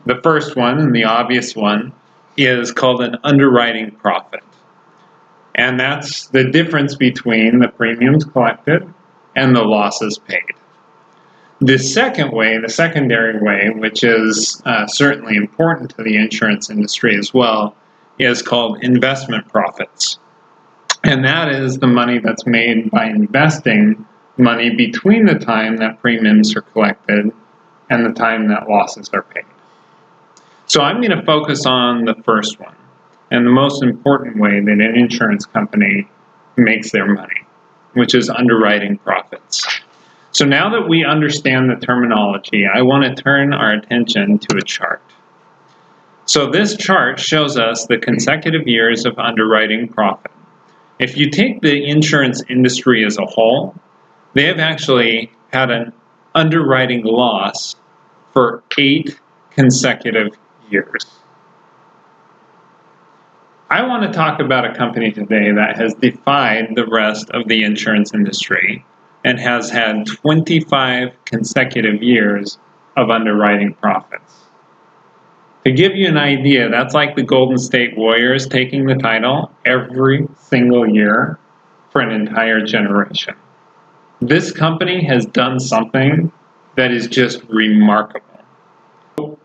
Speaker 1: The first one, and the obvious one, is called an underwriting profit. And that's the difference between the premiums collected and the losses paid. The second way, the secondary way, which is certainly important to the insurance industry as well, is called investment profits. And that is the money that's made by investing money between the time that premiums are collected and the time that losses are paid. So I'm going to focus on the first one, and the most important way that an insurance company makes their money, which is underwriting profits. So now that we understand the terminology, I want to turn our attention to a chart. So this chart shows us the consecutive years of underwriting profit. If you take the insurance industry as a whole, they have actually had an underwriting loss for 8 consecutive years. I want to talk about a company today that has defied the rest of the insurance industry and has had 25 consecutive years of underwriting profits. To give you an idea, that's like the Golden State Warriors taking the title every single year for an entire generation. This company has done something that is just remarkable.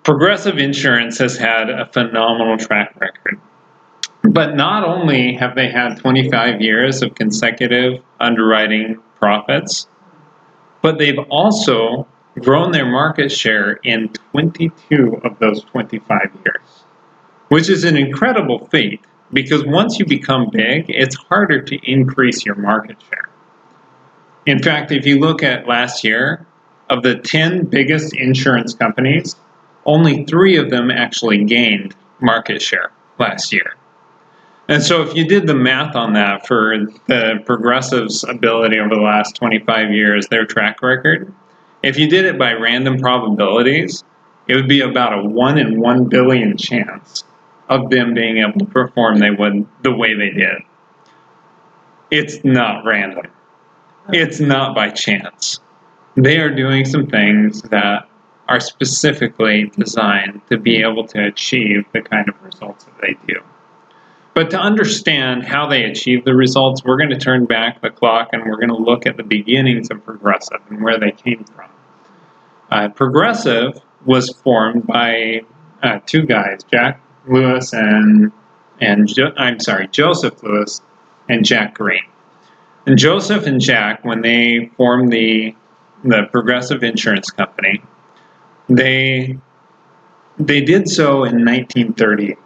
Speaker 1: Progressive Insurance has had a phenomenal track record. But not only have they had 25 years of consecutive underwriting profits, but they've also grown their market share in 22 of those 25 years, which is an incredible feat because once you become big, it's harder to increase your market share. In fact, if you look at last year, of the 10 biggest insurance companies, only 3 of them actually gained market share last year. And so if you did the math on that for the Progressive's ability over the last 25 years, their track record, if you did it by random probabilities, it would be about a 1 in 1 billion chance of them being able to perform the way they did. It's not random. It's not by chance. They are doing some things that are specifically designed to be able to achieve the kind of results that they do. But to understand how they achieve the results, we're going to turn back the clock and we're going to look at the beginnings of Progressive and where they came from. Progressive was formed by 2 guys, Jack Lewis Joseph Lewis and Jack Green. And Joseph and Jack, when they formed the Progressive Insurance Company, they did so in 1938.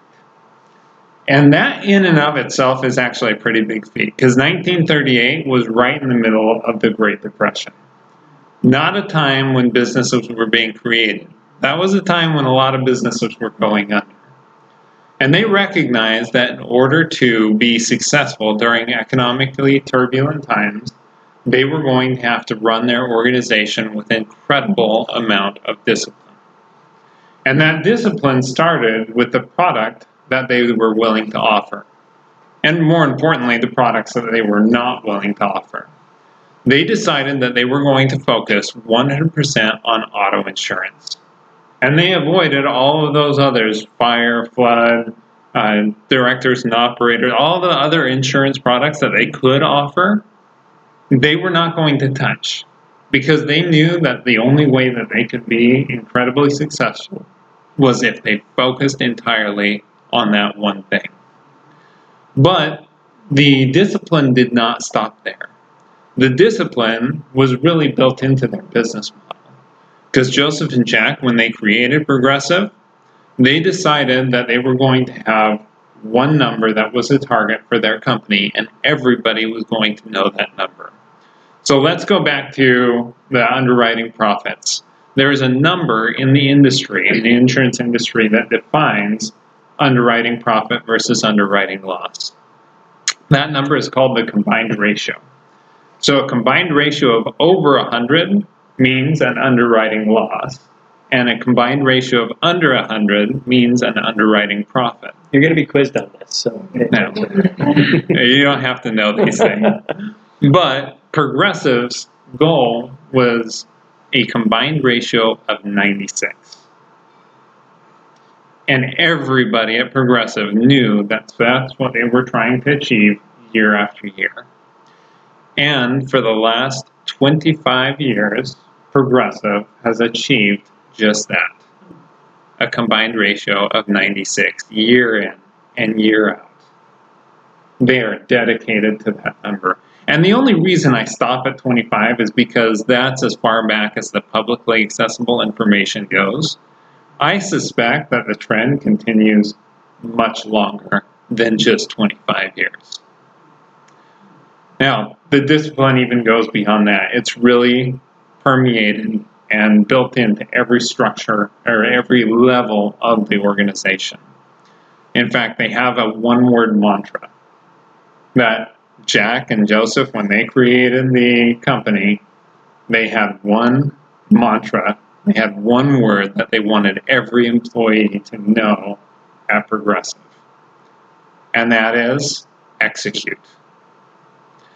Speaker 1: And that in and of itself is actually a pretty big feat, because 1938 was right in the middle of the Great Depression. Not a time when businesses were being created. That was a time when a lot of businesses were going under. And they recognized that in order to be successful during economically turbulent times, they were going to have to run their organization with an incredible amount of discipline. And that discipline started with the product that they were willing to offer. And more importantly, the products that they were not willing to offer. They decided that they were going to focus 100% on auto insurance. And they avoided all of those others, fire, flood, directors and operators, all the other insurance products that they could offer, they were not going to touch. Because they knew that the only way that they could be incredibly successful was if they focused entirely on that one thing. But the discipline did not stop there. The discipline was really built into their business model. Because Joseph and Jack, when they created Progressive, they decided that they were going to have one number that was a target for their company, and everybody was going to know that number. So let's go back to the underwriting profits. There is a number in the industry, in the insurance industry, that defines underwriting profit versus underwriting loss. That number is called the combined ratio. So a combined ratio of over 100 means an underwriting loss, and a combined ratio of under 100 means an underwriting profit.
Speaker 2: You're going to be quizzed on this, so.
Speaker 1: No, you don't have to know these things. But Progressive's goal was a combined ratio of 96. And everybody at Progressive knew that's what they were trying to achieve year after year. And for the last 25 years, Progressive has achieved just that. A combined ratio of 96 year in and year out. They are dedicated to that number. And the only reason I stop at 25 is because that's as far back as the publicly accessible information goes. I suspect that the trend continues much longer than just 25 years. Now, the discipline even goes beyond that. It's really permeated and built into every structure or every level of the organization. In fact, they have a one-word mantra that Jack and Joseph, when they created the company, they had one mantra. They had one word that they wanted every employee to know at Progressive. And that is execute.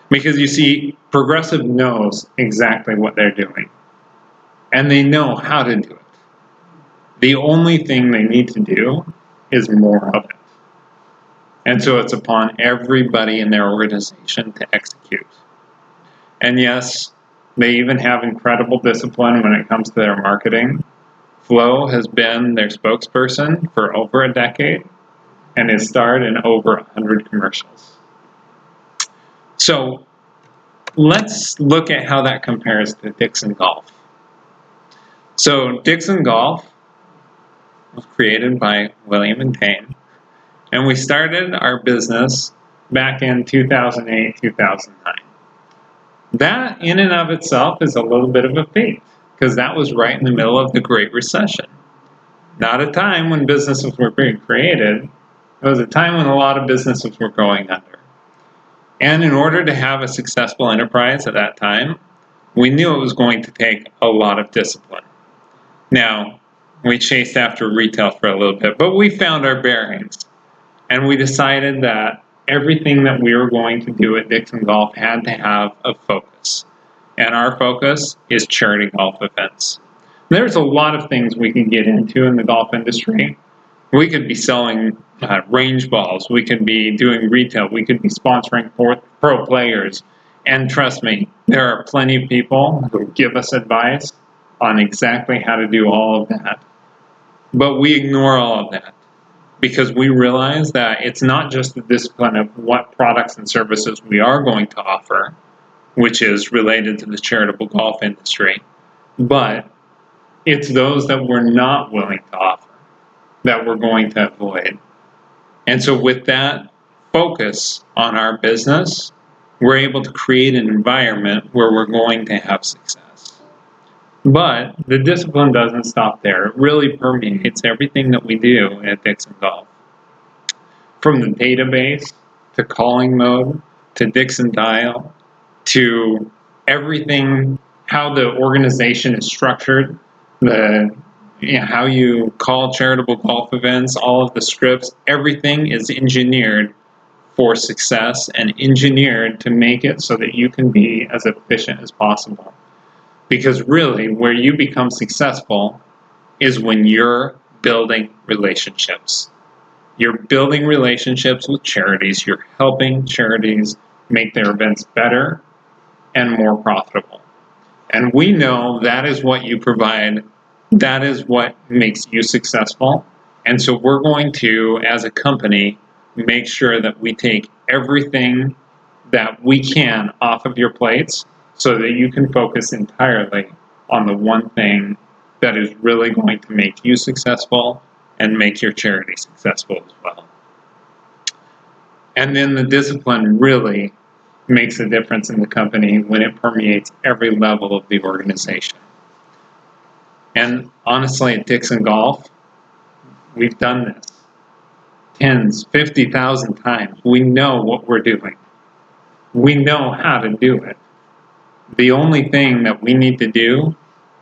Speaker 1: Because you see, Progressive knows exactly what they're doing. And they know how to do it. The only thing they need to do is more of it. And so it's upon everybody in their organization to execute. And yes, they even have incredible discipline when it comes to their marketing. Flo has been their spokesperson for over a decade and has starred in over 100 commercials. So let's look at how that compares to Dixon Golf. So Dixon Golf was created by William and Tane, and we started our business back in 2008, 2009. That in and of itself is a little bit of a feat, because that was right in the middle of the Great Recession. Not a time when businesses were being created, it was a time when a lot of businesses were going under. And in order to have a successful enterprise at that time, we knew it was going to take a lot of discipline. Now, we chased after retail for a little bit, but we found our bearings. And we decided that everything that we were going to do at Dixon Golf had to have a focus. And our focus is charity golf events. There's a lot of things we can get into in the golf industry. We could be selling range balls. We could be doing retail. We could be sponsoring pro players. And trust me, there are plenty of people who give us advice on exactly how to do all of that. But we ignore all of that because we realize that it's not just the discipline of what products and services we are going to offer, which is related to the charitable golf industry, but it's those that we're not willing to offer that we're going to avoid. And so with that focus on our business, we're able to create an environment where we're going to have success. But the discipline doesn't stop there. It really permeates everything that we do at Dixon Golf. From the database, to calling mode, to Dixon Dial, to everything, how the organization is structured, how you call charitable golf events, all of the scripts, everything is engineered for success and engineered to make it so that you can be as efficient as possible. Because really, where you become successful is when you're building relationships. You're building relationships with charities. You're helping charities make their events better and more profitable. And we know that is what you provide. That is what makes you successful. And so we're going to, as a company, make sure that we take everything that we can off of your plates so that you can focus entirely on the one thing that is really going to make you successful and make your charity successful as well. And then the discipline really makes a difference in the company when it permeates every level of the organization. And honestly, at Dixon Golf, we've done this tens, 50,000 times. We know what we're doing. We know how to do it. The only thing that we need to do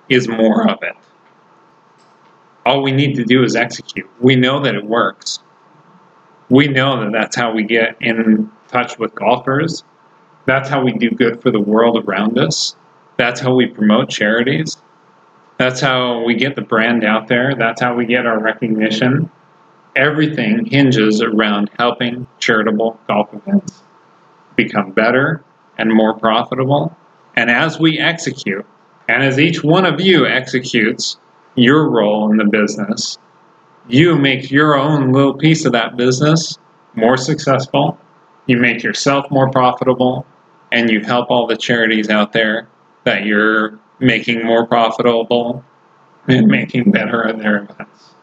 Speaker 1: is more of it. All we need to do is execute. We know that it works. We know that that's how we get in touch with golfers. That's how we do good for the world around us. That's how we promote charities. That's how we get the brand out there. That's how we get our recognition. Everything hinges around helping charitable golf events become better and more profitable. And as we execute, and as each one of you executes your role in the business, you make your own little piece of that business more successful, you make yourself more profitable, and you help all the charities out there that you're making more profitable and making better at their events.